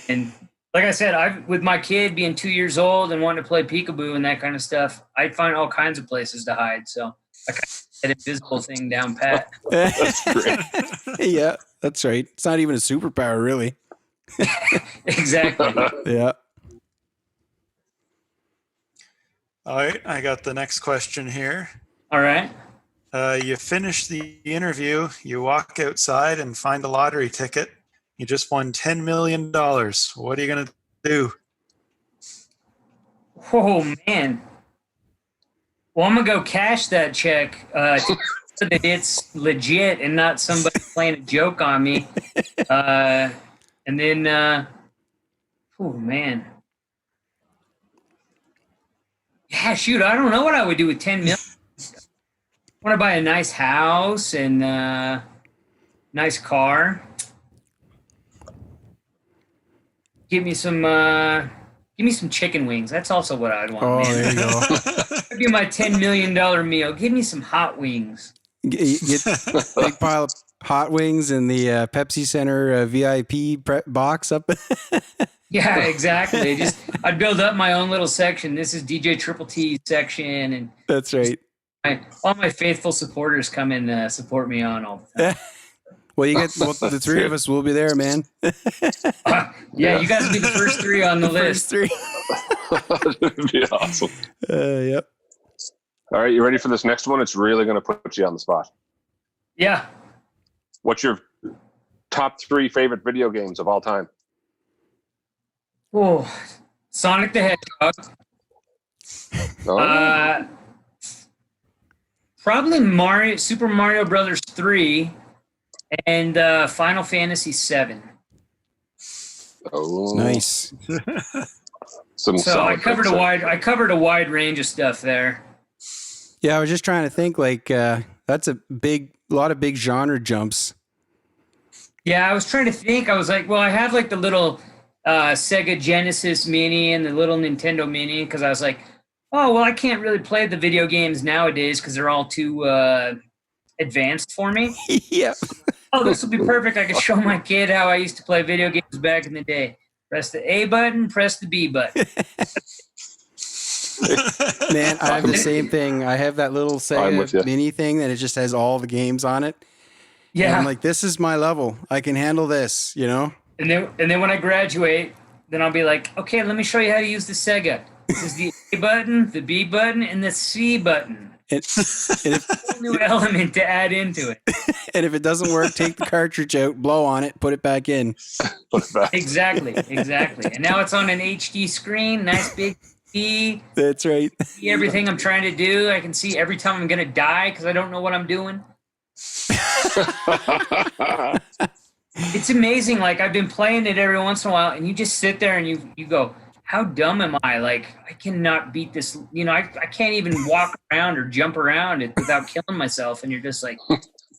And like I said, with my kid being 2 years old and wanting to play peekaboo and that kind of stuff, I'd find all kinds of places to hide. So I kind of get that invisible thing down pat. That's great. Yeah, that's right. It's not even a superpower, really. Exactly. Yeah. All right, I got the next question here. All right. You finish the interview, you walk outside and find a lottery ticket. You just won $10 million. What are you going to do? Oh, man. Well, I'm going to go cash that check so that it's legit and not somebody playing a joke on me. And then, oh, man. Yeah, shoot, I don't know what I would do with 10 million. I want to buy a nice house and nice car. Give me some chicken wings. That's also what I'd want. Oh, man. there you go. That'd be my $10 million meal. Give me some hot wings. Get a big pile of hot wings in the Pepsi Center VIP box up. Yeah, exactly. I'd build up my own little section. This is DJ Triple T section, and That's right. all my faithful supporters come and support me on all the time. Well, the three of us will be there, man. Yeah, you guys will be the first three on the list. First three. That'd be awesome. Yep. All right, you ready for this next one? It's really going to put you on the spot. Yeah. What's your top 3 favorite video games of all time? Oh, Sonic the Hedgehog. Oh. Probably Super Mario Brothers 3, and Final Fantasy 7. Oh, Nice. So I covered a wide range of stuff there. Yeah, I was just trying to think. That's a lot of big genre jumps. Yeah, I was trying to think. I was like, well, I have like the little Sega Genesis Mini and the little Nintendo Mini because I was like, oh, well, I can't really play the video games nowadays because they're all too advanced for me. Yeah. Oh, this will be perfect. I can show my kid how I used to play video games back in the day. Press the A button, press the B button. Man, I have the same thing. I have that little I'm with you. Sega Mini thing that it just has all the games on it. Yeah. And I'm like, this is my level. I can handle this, you know? And then when I graduate, then I'll be like, okay, let me show you how to use the Sega. This is the A button, the B button, and the C button. And if, New element to add into it. and if it doesn't work, take the cartridge out, blow on it, put it back in. Exactly. And now it's on an HD screen, nice big TV. That's right. See everything I'm trying to do. I can see every time I'm going to die because I don't know what I'm doing. It's amazing. Like, I've been playing it every once in a while, and you just sit there and you go, how dumb am I? Like, I cannot beat this. You know, I can't even walk around or jump around it without killing myself. And you're just like,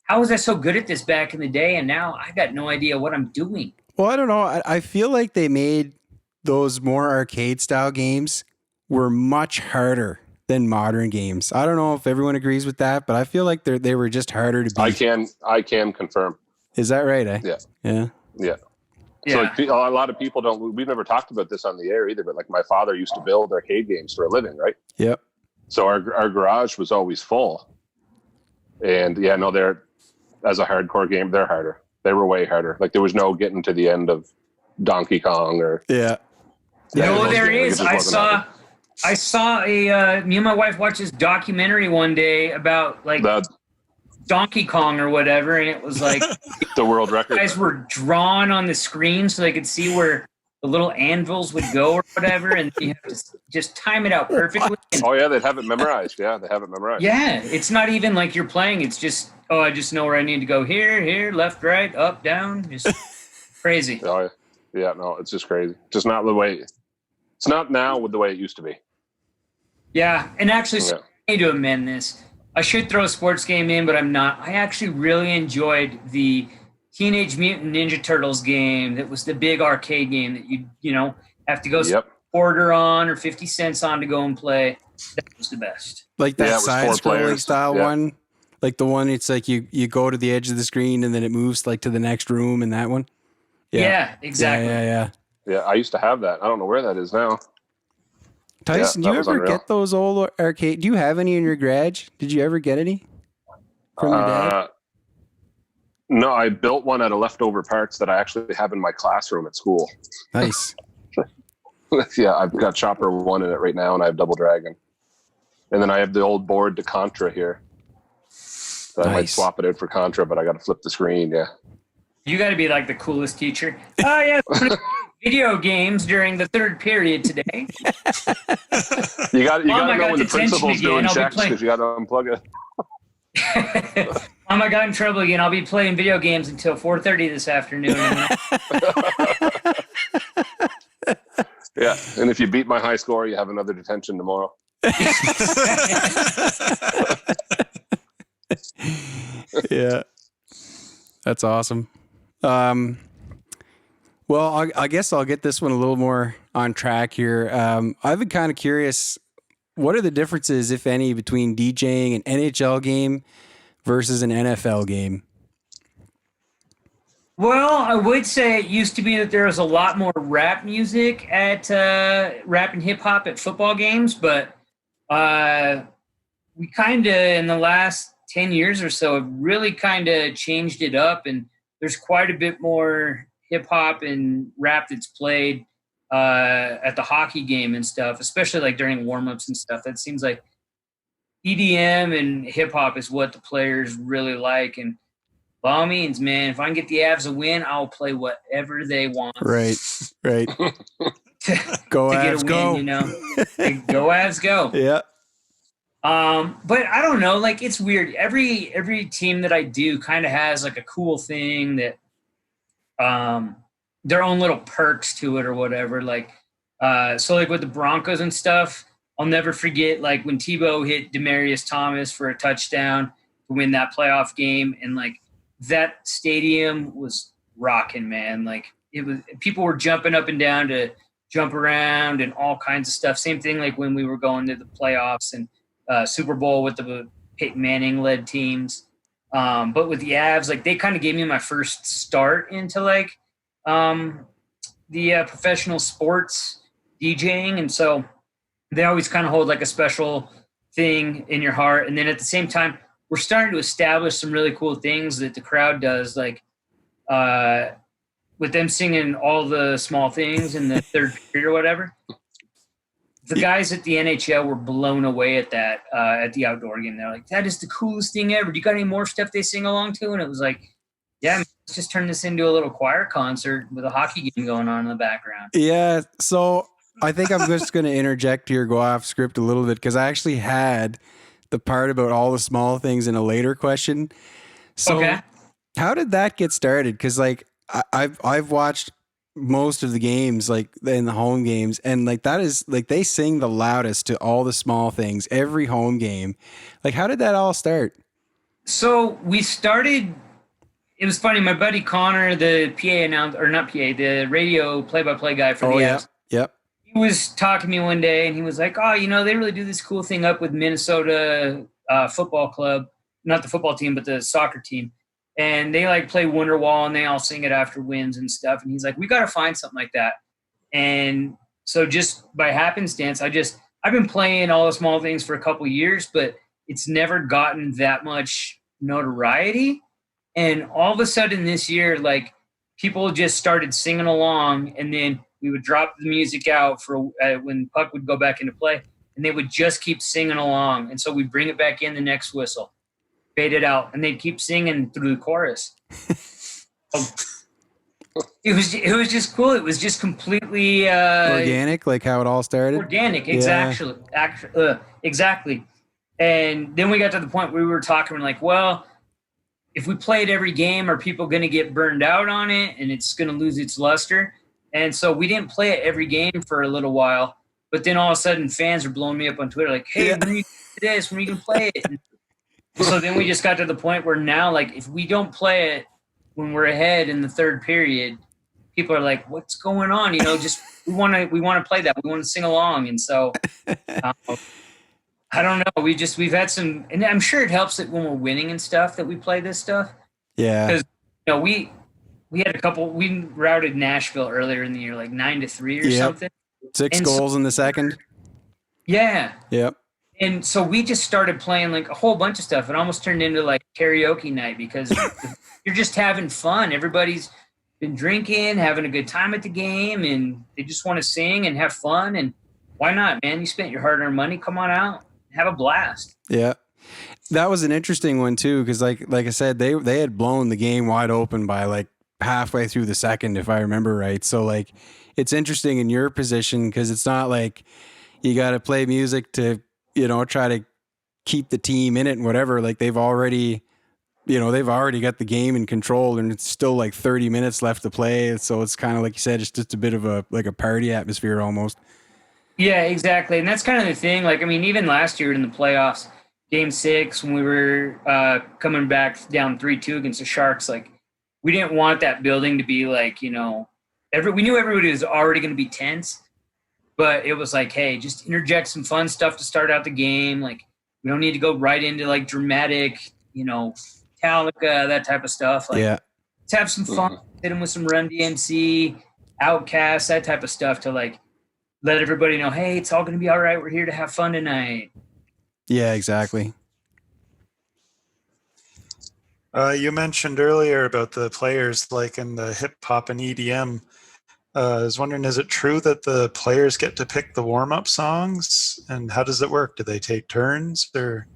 how was I so good at this back in the day? And now I got no idea what I'm doing. Well, I don't know. I feel like they made those more arcade style games were much harder than modern games. I don't know if everyone agrees with that, but I feel like they were just harder to beat. I can confirm. Is that right? Yeah. Yeah. Yeah. So like, a lot of people don't. We've never talked about this on the air either. But like my father used to build arcade games for a living, right? Yep. So our garage was always full. And yeah, no, they're as a hardcore game, they're harder. They were way harder. Like there was no getting to the end of Donkey Kong or Yeah. No, there is. I saw a me and my wife watched this documentary one day about like Donkey Kong or whatever, and it was like the world record. Guys were drawn on the screen so they could see where the little anvils would go or whatever, and you have to just time it out perfectly. Oh yeah, they'd have it memorized. Yeah, they have it memorized. Yeah, it's not even like you're playing. It's just, I just know where I need to go. Here, left, right, up, down. Just crazy. Oh yeah, no, it's just crazy. Just not the way. It's not now with the way it used to be. Yeah, and actually, so I need to amend this. I should throw a sports game in, but I'm not. I actually really enjoyed the Teenage Mutant Ninja Turtles game. That was the big arcade game that you know have to go order on or 50 cents on to go and play. That was the best. Like that side-scrolling style one, like the one it's like you go to the edge of the screen and then it moves like to the next room. In that one. Yeah, exactly. Yeah, I used to have that. I don't know where that is now. Tyson, do you ever get those old arcade? Do you have any in your garage? Did you ever get any from your dad? No, I built one out of leftover parts that I actually have in my classroom at school. Nice. Yeah, I've got Chopper 1 in it right now, and I have Double Dragon. And then I have the old board to Contra here. So I might swap it out for Contra, but I got to flip the screen, You got to be like the coolest teacher. Oh, yeah. Video games during the third period today. You got to know when the principal's doing checks because you got to unplug it. Mom, I got in trouble again. I'll be playing video games until 4:30 this afternoon. Yeah, and if you beat my high score, you have another detention tomorrow. Yeah, that's awesome. Well, I guess I'll get this one a little more on track here. I've been kind of curious, what are the differences, if any, between DJing an NHL game versus an NFL game? Well, I would say it used to be that there was a lot more rap music at rap and hip hop at football games, but we kind of, in the last 10 years or so, have really kind of changed it up, and there's quite a bit more hip hop and rap that's played at the hockey game and stuff, especially like during warm-ups and stuff. That seems like EDM and hip hop is what the players really like. And by all means, man, if I can get the Avs a win, I'll play whatever they want. Right. Go Avs, go. You know, go Avs, go. Yeah. But I don't know, like it's weird. Every team that I do kind of has like a cool thing that their own little perks to it or whatever. Like so like with the Broncos and stuff, I'll never forget like when Tebow hit Demaryius Thomas for a touchdown to win that playoff game, and like that stadium was rocking, man. Like it was, people were jumping up and down to jump around and all kinds of stuff. Same thing like when we were going to the playoffs and Super Bowl with the Peyton Manning led teams. But with the Avs, like they kind of gave me my first start into like the professional sports DJing. And so they always kind of hold like a special thing in your heart. And then at the same time, we're starting to establish some really cool things that the crowd does, like with them singing all the small things in the third period or whatever. The guys at the NHL were blown away at that at the outdoor game. They're like, that is the coolest thing ever. Do you got any more stuff they sing along to? And it was like, yeah, man, let's just turn this into a little choir concert with a hockey game going on in the background. Yeah, so I think I'm just going to interject here, go off script a little bit, because I actually had the part about all the small things in a later question. So how did that get started? Because like I've watched most of the games, like in the home games, and like that is like they sing the loudest to all the small things every home game. Like how did that all start? So we started, it was funny, my buddy Connor, the PA announcer, or not PA, the radio play-by-play guy for the Avs. Yep. He was talking to me one day and he was like, oh, you know, they really do this cool thing up with Minnesota football club, not the football team, but the soccer team. and they like play Wonderwall and they all sing it after wins and stuff. And he's like, we got to find something like that. And so just by happenstance, I've been playing all the small things for a couple of years, but it's never gotten that much notoriety. And all of a sudden this year, like people just started singing along, and then we would drop the music out for when puck would go back into play, and they would just keep singing along. And so we'd bring it back in the next whistle, fade it out, and they'd keep singing through the chorus. It was just cool. It was just completely organic, like how it all started. Organic, exactly. Exactly. And then we got to the point where we were talking like, well, if we play it every game, are people going to get burned out on it and it's going to lose its luster? And so we didn't play it every game for a little while. But then all of a sudden, fans are blowing me up on Twitter like, hey, when are you going to do this? When are you going to play it? And so then we just got to the point where now, like, if we don't play it when we're ahead in the third period, people are like, what's going on? You know, just we want to play that. We want to sing along. And so I don't know. We've had some, and I'm sure it helps that when we're winning and stuff that we play this stuff. Yeah. Because, you know, we had a couple, we routed Nashville earlier in the year, like 9-3 or something. 6 goals in the second. Yeah. Yep. And so we just started playing like a whole bunch of stuff. It almost turned into like karaoke night because you're just having fun. Everybody's been drinking, having a good time at the game, and they just want to sing and have fun. And why not, man? You spent your hard-earned money. Come on out, have a blast. Yeah. That was an interesting one too, because like I said, they had blown the game wide open by like halfway through the second, if I remember right. So like it's interesting in your position because it's not like you got to play music to, you know, try to keep the team in it and whatever. Like they've already got the game in control, and it's still like 30 minutes left to play. So it's kind of like you said, it's just a bit of a party atmosphere almost. Yeah, exactly. And that's kind of the thing. Like, I mean, even last year in the playoffs, Game 6, when we were coming back down 3-2 against the Sharks, like we didn't want that building to be like, you know, we knew everybody was already going to be tense, but it was like, hey, just interject some fun stuff to start out the game. Like we don't need to go right into like dramatic, you know, Metallica, that type of stuff. Like, let's have some fun, hit them with some Run DMC, Outcast, that type of stuff to like let everybody know, hey, it's all going to be all right. We're here to have fun tonight. Yeah, exactly. You mentioned earlier about the players like in the hip hop and EDM. I was wondering, is it true that the players get to pick the warm-up songs? And how does it work? Do they take turns or?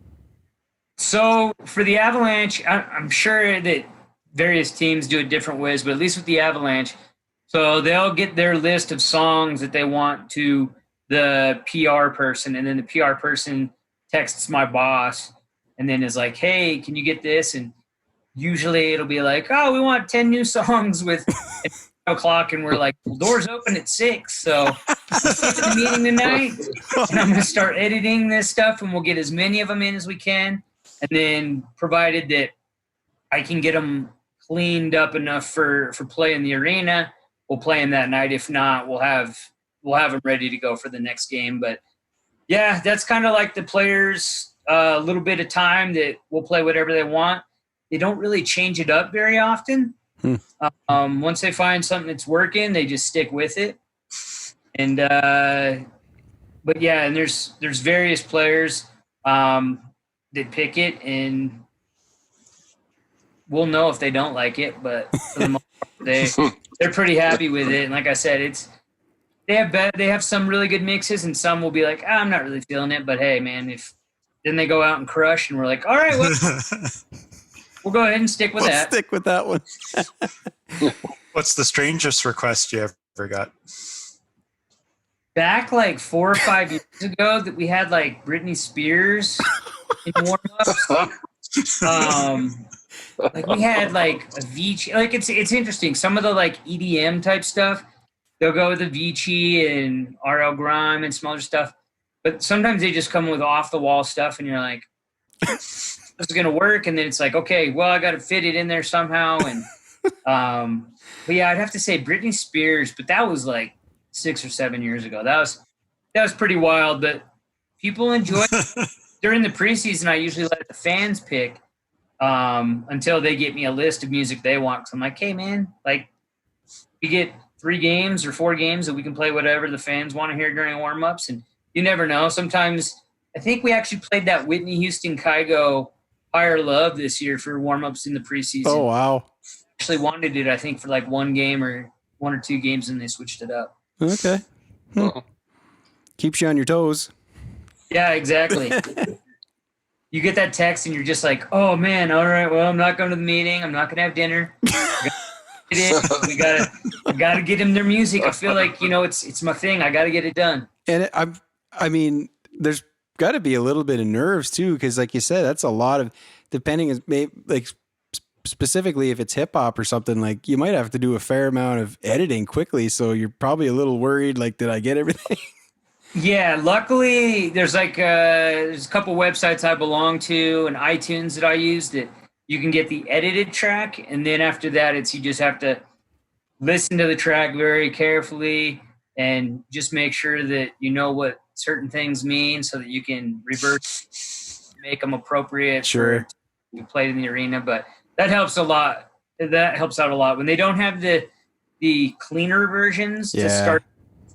So for the Avalanche, I'm sure that various teams do it different ways, but at least with the Avalanche, so they'll get their list of songs that they want to the PR person, and then the PR person texts my boss and then is like, hey, can you get this? And usually it'll be like, oh, we want 10 new songs with 5 o'clock, and we're like, well, doors open at 6, so let's get to the meeting tonight, and I'm going to start editing this stuff, and we'll get as many of them in as we can. And then provided that I can get them cleaned up enough for play in the arena, we'll play them that night. If not, we'll have them ready to go for the next game. But yeah, that's kind of like the players a little bit of time that we'll play whatever they want. They don't really change it up very often. Once they find something that's working, they just stick with it. And but yeah, and there's various players that pick it, and we'll know if they don't like it, but for the most part, they're pretty happy with it. And like I said, they have some really good mixes, and some will be like, I'm not really feeling it, but hey, man, then they go out and crush, and we're like, all right, well, we'll go ahead and stick with that. Stick with that one. What's the strangest request you ever got? Back like 4 or 5 years ago, that we had like Britney Spears in warm-ups. Like we had like Avicii. Like it's interesting. Some of the like EDM type stuff, they'll go with Avicii and RL Grime and some other stuff. But sometimes they just come with off the wall stuff, and you're like, this is gonna work. And then it's like, okay, well, I got to fit it in there somehow. And but yeah, I'd have to say Britney Spears, but that was like 6 or 7 years ago. That was pretty wild. But people enjoy it. During the preseason, I usually let the fans pick, until they get me a list of music they want. So I'm like, hey man, like we get 3 games or 4 games that we can play whatever the fans want to hear during warm-ups, and you never know. Sometimes I think we actually played that Whitney Houston Kygo Higher Love this year for warm-ups in the preseason. Oh, wow. Actually wanted it, I think, for like 1 game or 1 or 2 games, and they switched it up. Okay. Keeps you on your toes. Yeah, exactly. You get that text and you're just like, oh man, all right, well, I'm not going to the meeting. I'm not going to have dinner. We gotta get them their music. I feel like, it's my thing. I got to get it done. And I mean, there's got to be a little bit of nerves too, because like you said, that's a lot of, depending, like specifically if it's hip hop or something, like you might have to do a fair amount of editing quickly. So you're probably a little worried, like, did I get everything? Yeah, luckily there's there's a couple websites I belong to and iTunes that I use that you can get the edited track, and then after that you just have to listen to the track very carefully and just make sure that you know what certain things mean so that you can reverse, make them appropriate for to be played in the arena. But that helps a lot. That helps out a lot when they don't have the cleaner versions to start.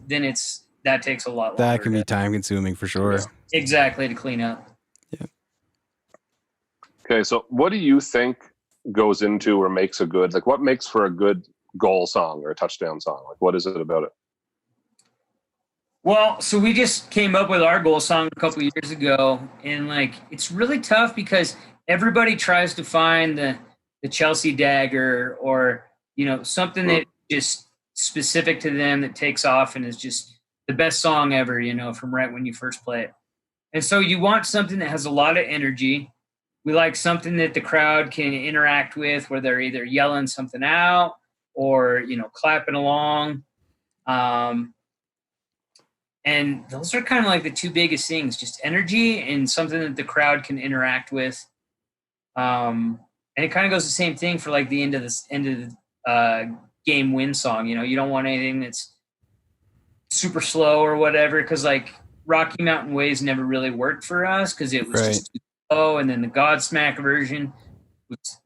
Then that takes a lot longer. That can be time consuming for sure. Exactly, to clean up. Yeah. Okay, so what do you think goes into or makes a good, like what makes for a good goal song or a touchdown song? Like what is it about it? Well, so we just came up with our goal song a couple years ago, and like it's really tough because everybody tries to find the Chelsea dagger or something that just specific to them that takes off and is just the best song ever, from right when you first play it. And so you want something that has a lot of energy. We like something that the crowd can interact with, where they're either yelling something out or, clapping along. And those are kind of like the 2 biggest things, just energy and something that the crowd can interact with. And it kind of goes the same thing for like the end of the game win song. You don't want anything that's super slow or whatever, because like Rocky Mountain Ways never really worked for us because it was just too slow, and then the Godsmack version was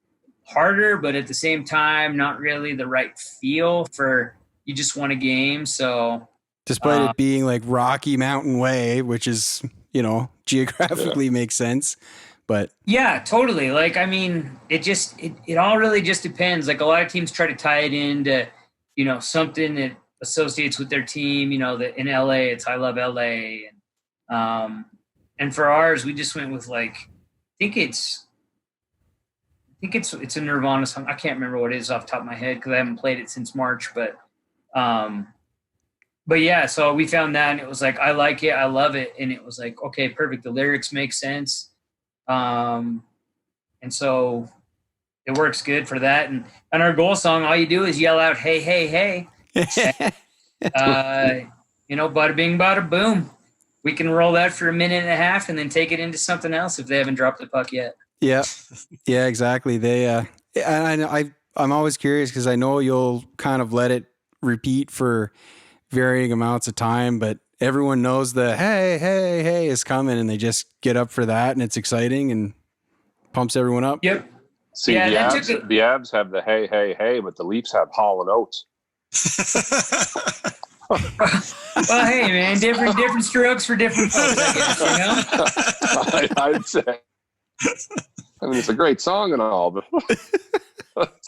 harder, but at the same time not really the right feel for you just won a game. So despite it being like Rocky Mountain Way, which is geographically makes sense, but yeah, totally. Like I mean, it all really just depends. Like a lot of teams try to tie it into something that associates with their team, that in LA it's I love LA, and for ours we just went with like I think it's a Nirvana song. I can't remember what it is off the top of my head because I haven't played it since March, but yeah, so we found that and it was like I like it, I love it, and it was like okay, perfect, the lyrics make sense, and so it works good for that. And our goal song, all you do is yell out hey hey hey. Bada bing, bada boom. We can roll that for a minute and a half and then take it into something else if they haven't dropped the puck yet. Yeah, exactly. They, I'm always curious because I know you'll kind of let it repeat for varying amounts of time, but everyone knows the hey, hey, hey is coming, and they just get up for that, and it's exciting and pumps everyone up. Yep. See, the Avs have the hey, hey, hey, but the Leafs have Hall and Oates. Well, hey, man, different strokes for different folks, I guess, I'd say. I mean, it's a great song and all, but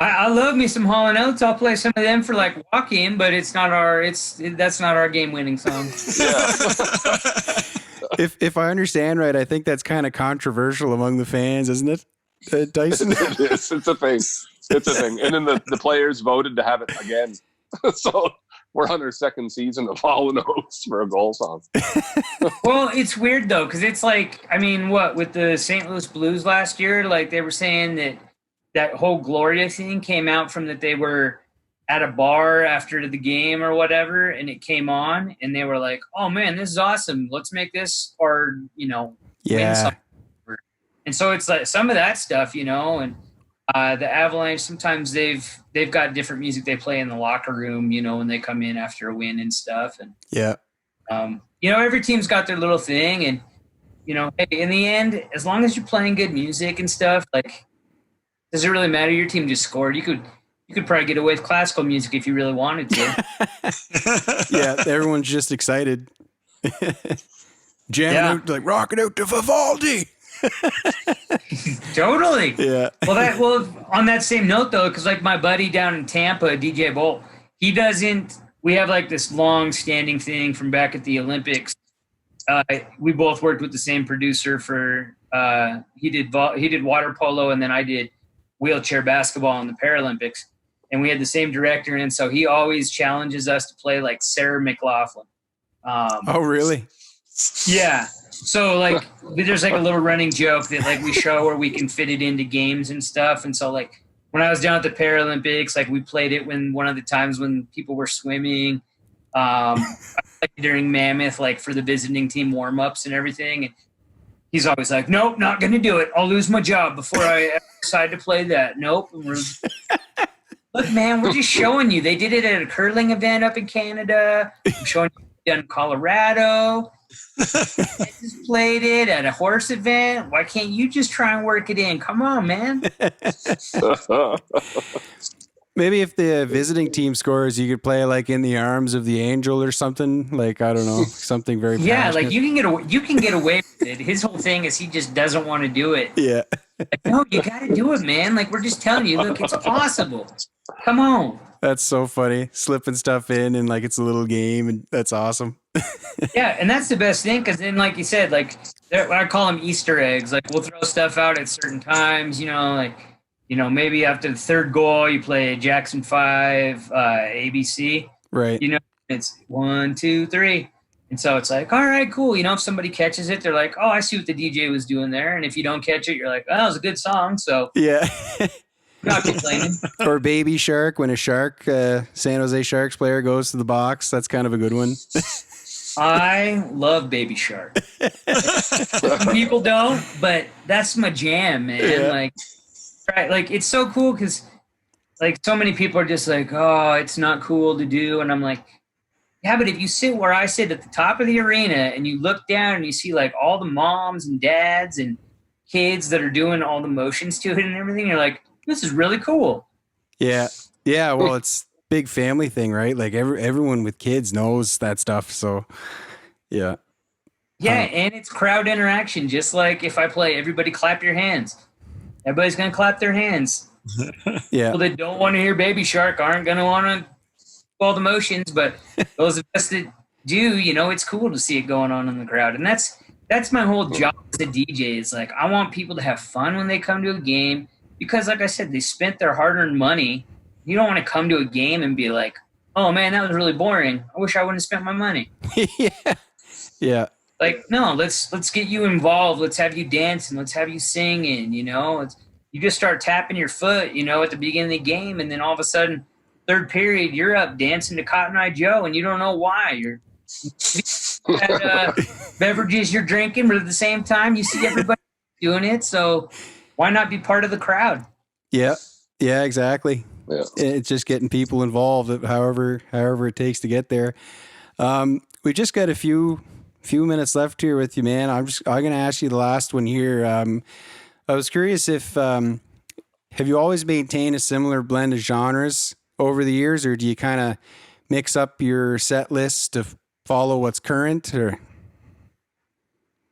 I love me some Hall and Oates. I'll play some of them for like walk-in, but that's not our game-winning song. Yeah. If I understand right, I think that's kind of controversial among the fans, isn't it, Tyson? It is. It's a thing. It's a thing. And then the players voted to have it again. So we're on our 2nd season of Hall and Oates for a goal song. Well, it's weird though, because it's like, I mean, with the St. Louis Blues last year, like they were saying that whole Gloria thing came out from that they were at a bar after the game or whatever, and it came on, and they were like, "Oh man, this is awesome! Let's make this our win song." And so it's like some of that stuff, and. The Avalanche, sometimes they've got different music they play in the locker room, when they come in after a win and stuff. And every team's got their little thing, and hey, in the end, as long as you're playing good music and stuff, like does it really matter? Your team just scored. You could probably get away with classical music if you really wanted to. Yeah, everyone's just excited. Jamming out, like rocking out to Vivaldi. Totally. Yeah. Well, on that same note though, because like my buddy down in Tampa, DJ Bolt, he doesn't. We have like this long-standing thing from back at the Olympics. We both worked with the same producer for. He did water polo, and then I did wheelchair basketball in the Paralympics, and we had the same director. And so he always challenges us to play like Sarah McLachlan. Oh, really? Yeah. So like, there's like a little running joke that like we show where we can fit it into games and stuff. And so like when I was down at the Paralympics, like we played it when one of the times when people were swimming, during Mammoth, like for the visiting team warm-ups and everything. And he's always like, nope, not going to do it. I'll lose my job before I ever decide to play that. Nope. Look, man, we're just showing you. They did it at a curling event up in Canada. I'm showing you in Colorado. I just played it at a horse event. Why can't you just try and work it in? Come on, man. Maybe if the visiting team scores, you could play like In the Arms of the Angel or something. Like, I don't know, something very passionate. Like you can get away with it. His whole thing is he just doesn't want to do it. Yeah. Like, no, you got to do it, man. Like, we're just telling you, look, it's possible. Come on. That's so funny. Slipping stuff in and like it's a little game, and that's awesome. Yeah, and that's the best thing because then, like you said, like I call them Easter eggs. Like we'll throw stuff out at certain times, maybe after the third goal, you play Jackson 5, ABC. Right. It's 1, 2, 3. And so it's like, all right, cool. If somebody catches it, they're like, oh, I see what the DJ was doing there. And if you don't catch it, you're like, oh, that was a good song. So yeah. Not complaining. Or Baby Shark, when a shark, San Jose Sharks player goes to the box. That's kind of a good one. I love Baby Shark. People don't, but that's my jam, man. Yeah. Like it's so cool because like so many people are just like, oh, it's not cool to do. And I'm like, yeah, but if you sit where I sit at the top of the arena and you look down and you see like all the moms and dads and kids that are doing all the motions to it and everything, you're like, this is really cool. Yeah. Yeah. Well, it's big family thing, right? Like everyone with kids knows that stuff. So yeah. Yeah. And it's crowd interaction. Just like if I play, everybody clap your hands. Everybody's going to clap their hands. Yeah. People that don't want to hear Baby Shark aren't going to want to all the motions, but those of us that do, it's cool to see it going on in the crowd. And that's my whole job as a DJ is like, I want people to have fun when they come to a game because like I said, they spent their hard-earned money. You don't want to come to a game and be like, oh man, that was really boring. I wish I wouldn't have spent my money. Yeah. Yeah. Like, no, let's get you involved. Let's have you dancing. Let's have you singing, you just start tapping your foot, at the beginning of the game. And then all of a sudden, third period, you're up dancing to Cotton Eye Joe and you don't know why. You're beverages you're drinking, but at the same time, you see everybody doing it. So why not be part of the crowd? Yeah. Yeah, exactly. Yeah. It's just getting people involved however it takes to get there. We just got a few minutes left here with you, man. I'm going to ask you the last one here. I was curious if, have you always maintained a similar blend of genres over the years, or do you kind of mix up your set list to follow what's current, or?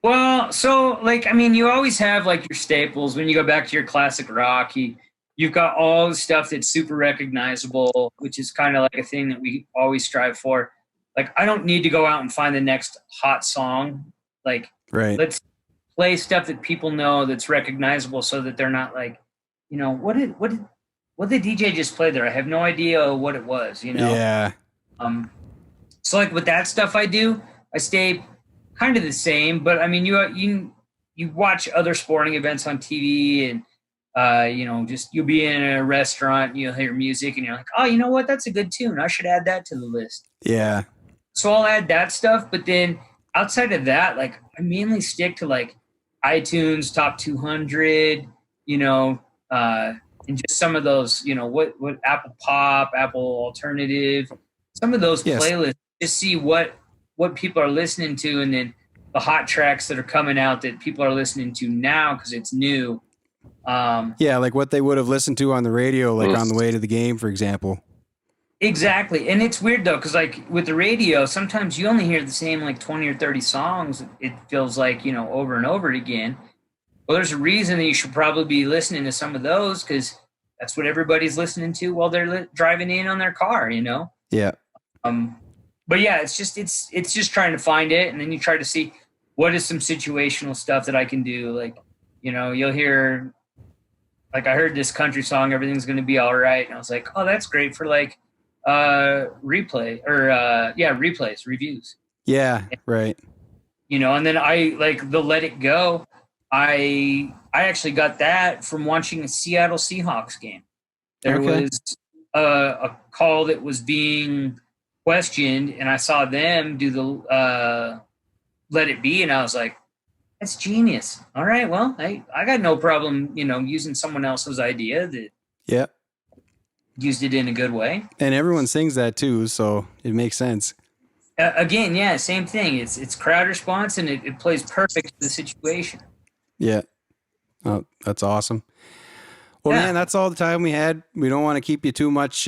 Well, so you always have like your staples. When you go back to your classic rock, you've got all the stuff that's super recognizable, which is kind of like a thing that we always strive for. Like, I don't need to go out and find the next hot song. Like, right. Let's play stuff that people know that's recognizable so that they're not like, what did the DJ just play there? I have no idea what it was, Yeah. So like with that stuff I do, I stay kind of the same, but I mean, you watch other sporting events on TV and, just you'll be in a restaurant, you'll hear music and you're like, oh, you know what? That's a good tune. I should add that to the list. Yeah. So I'll add that stuff. But then outside of that, like I mainly stick to like iTunes top 200, and just some of those, what Apple Pop, Apple Alternative, some of those playlists, just see what people are listening to. And then the hot tracks that are coming out that people are listening to now because it's new. Yeah, like what they would have listened to on the radio, like on the way to the game, for example. Exactly. And it's weird though, because like with the radio, sometimes you only hear the same like 20 or 30 songs. It feels like, over and over again. Well, there's a reason that you should probably be listening to some of those, because that's what everybody's listening to while they're driving in on their car, Yeah. But yeah, it's just trying to find it. And then you try to see what is some situational stuff that I can do. Like, you'll hear, like I heard this country song, Everything's Going to Be All Right. And I was like, oh, that's great for like, replays, reviews. Yeah, right. And then I like the Let It Go. I actually got that from watching a Seattle Seahawks game. There was a call that was being questioned, and I saw them do the Let It Be, and I was like, that's genius. All right, well, I got no problem, using someone else's idea that used it in a good way. And everyone sings that too, so it makes sense. Again, yeah, same thing. It's crowd response, and it plays perfect to the situation. Yeah. Oh, that's awesome. Well, man, that's all the time we had. We don't want to keep you too much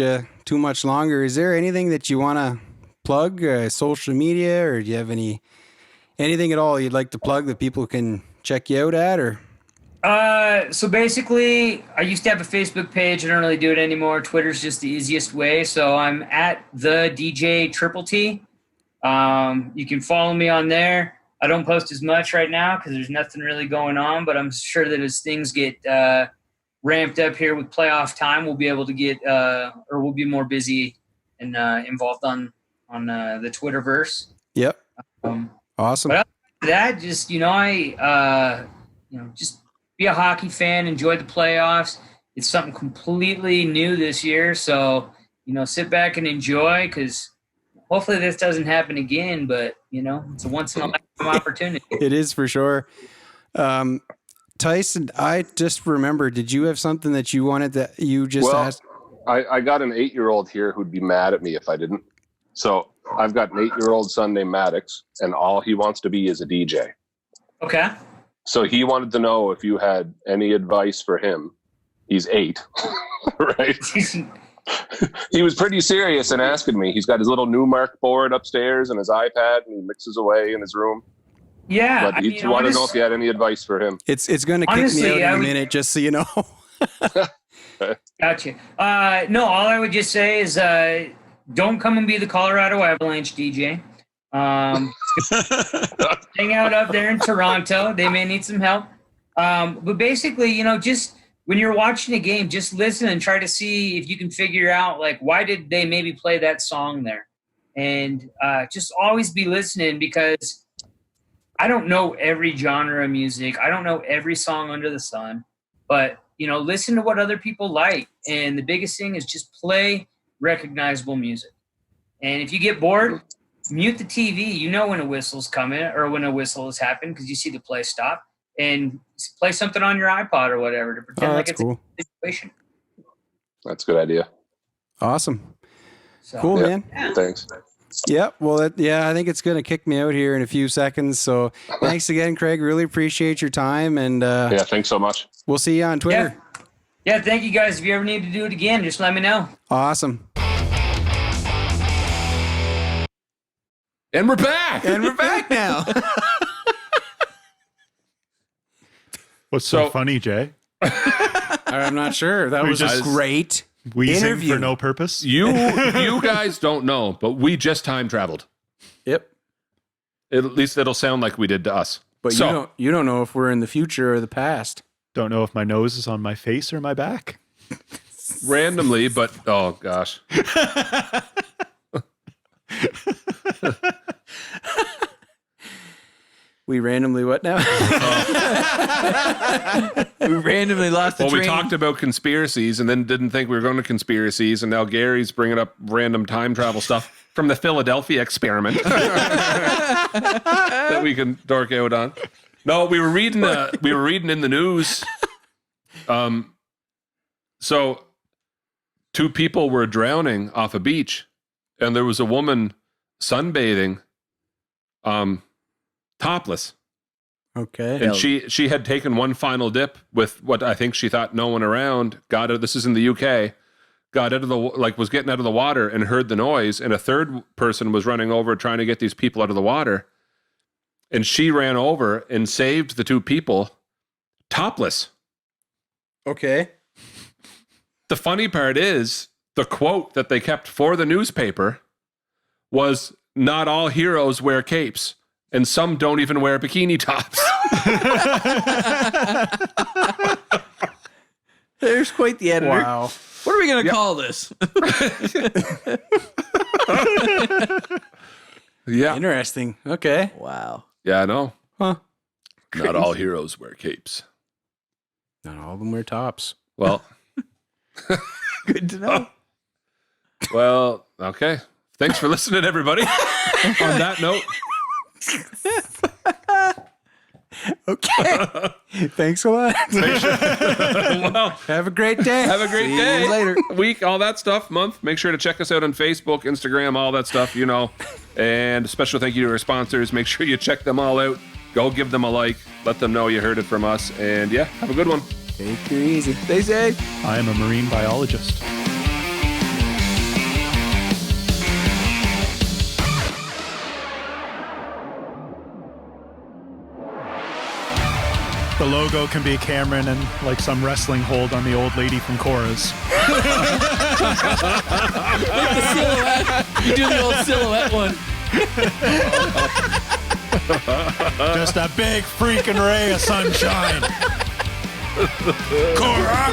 longer. Is there anything that you want to plug, social media, or do you have anything at all you'd like to plug that people can check you out at, or? So basically, I used to have a Facebook page. I don't really do it anymore. Twitter's just the easiest way. So I'm at the DJ Triple T. You can follow me on there. I don't post as much right now because there's nothing really going on, but I'm sure that as things get ramped up here with playoff time, we'll be able to get or we'll be more busy and involved on the Twitterverse. Yep. Awesome. But other than that, just just be a hockey fan, enjoy the playoffs. It's something completely new this year, so sit back and enjoy, because hopefully this doesn't happen again, but it's a once in a lifetime opportunity. It is for sure. Tyson, I just remembered, did you have something that you wanted that you just asked? I got an 8-year-old here who'd be mad at me if I didn't. So I've got an 8-year-old son named Maddox, and all he wants to be is a DJ. Okay. So he wanted to know if you had any advice for him. He's 8, right? He was pretty serious in asking me. He's got his little Newmark board upstairs and his iPad, and he mixes away in his room. Yeah, but he wanted to know if you had any advice for him. It's going to kick me out in a minute, just so you know. Gotcha. No, all I would just say is don't come and be the Colorado Avalanche DJ. Hang out up there in Toronto. They may need some help. But basically, just when you're watching a game, just listen and try to see if you can figure out, like, why did they maybe play that song there? And just always be listening, because I don't know every genre of music. I don't know every song under the sun. But, listen to what other people like. And the biggest thing is just play recognizable music. And if you get bored, mute the TV. You know when a whistle's coming or when a whistle has happened, because you see the play stop. And play something on your iPod or whatever to pretend like it's cool. A situation. That's a good idea. Awesome. So, cool, man. Yeah. Thanks. Yeah. Well, I think it's going to kick me out here in a few seconds. So thanks again, Craig. Really appreciate your time. And thanks so much. We'll see you on Twitter. Yeah. Thank you guys. If you ever need to do it again, just let me know. Awesome. And we're back. And we're back now. What's so funny, Jay? I'm not sure. That was a great interview for no purpose. You guys don't know, but we just time traveled. Yep. At least it'll sound like we did to us. But you don't know if we're in the future or the past. Don't know if my nose is on my face or my back. Randomly, but oh gosh. We randomly what now? We randomly lost the train. We talked about conspiracies and then didn't think we were going to conspiracies, and now Gary's bringing up random time travel stuff from the Philadelphia experiment that we can dork out on. No, we were reading in the news. So 2 people were drowning off a beach, and there was a woman sunbathing, topless. Okay. And she had taken one final dip with what I think she thought no one around. Got it. This is in the UK. Got out of the was getting out of the water and heard the noise, and a third person was running over trying to get these people out of the water. And she ran over and saved the two people topless. Okay. The funny part is the quote that they kept for the newspaper was, "Not all heroes wear capes, and some don't even wear bikini tops." There's quite the editor. Wow. What are we going to call this? Yeah. Interesting. Okay. Wow. Yeah, I know. Huh. Not all heroes wear capes. Not all of them wear tops. Well, Good to know. well, okay. Thanks for listening, everybody. On that note. Okay. Thanks a lot. Well, Have a great day. have a great day. later. Week, all that stuff, month. Make sure to check us out on Facebook, Instagram, all that stuff, you know. And a special thank you to our sponsors. Make sure you check them all out. Go give them a like. Let them know you heard it from us. And yeah, have a good one. Take her easy. Stay safe. I am a marine biologist. The logo can be Cameron and like some wrestling hold on the old lady from Cora's. Like the silhouette. You do the old silhouette one. Just a big freaking ray of sunshine. Cora!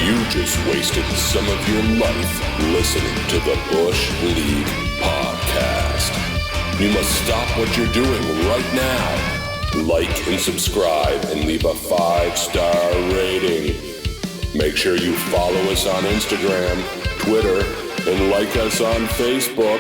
You just wasted some of your life listening to the Bush League podcast. You must stop what you're doing right now. Like and subscribe and leave a 5-star rating. Make sure you follow us on Instagram, Twitter, and like us on Facebook.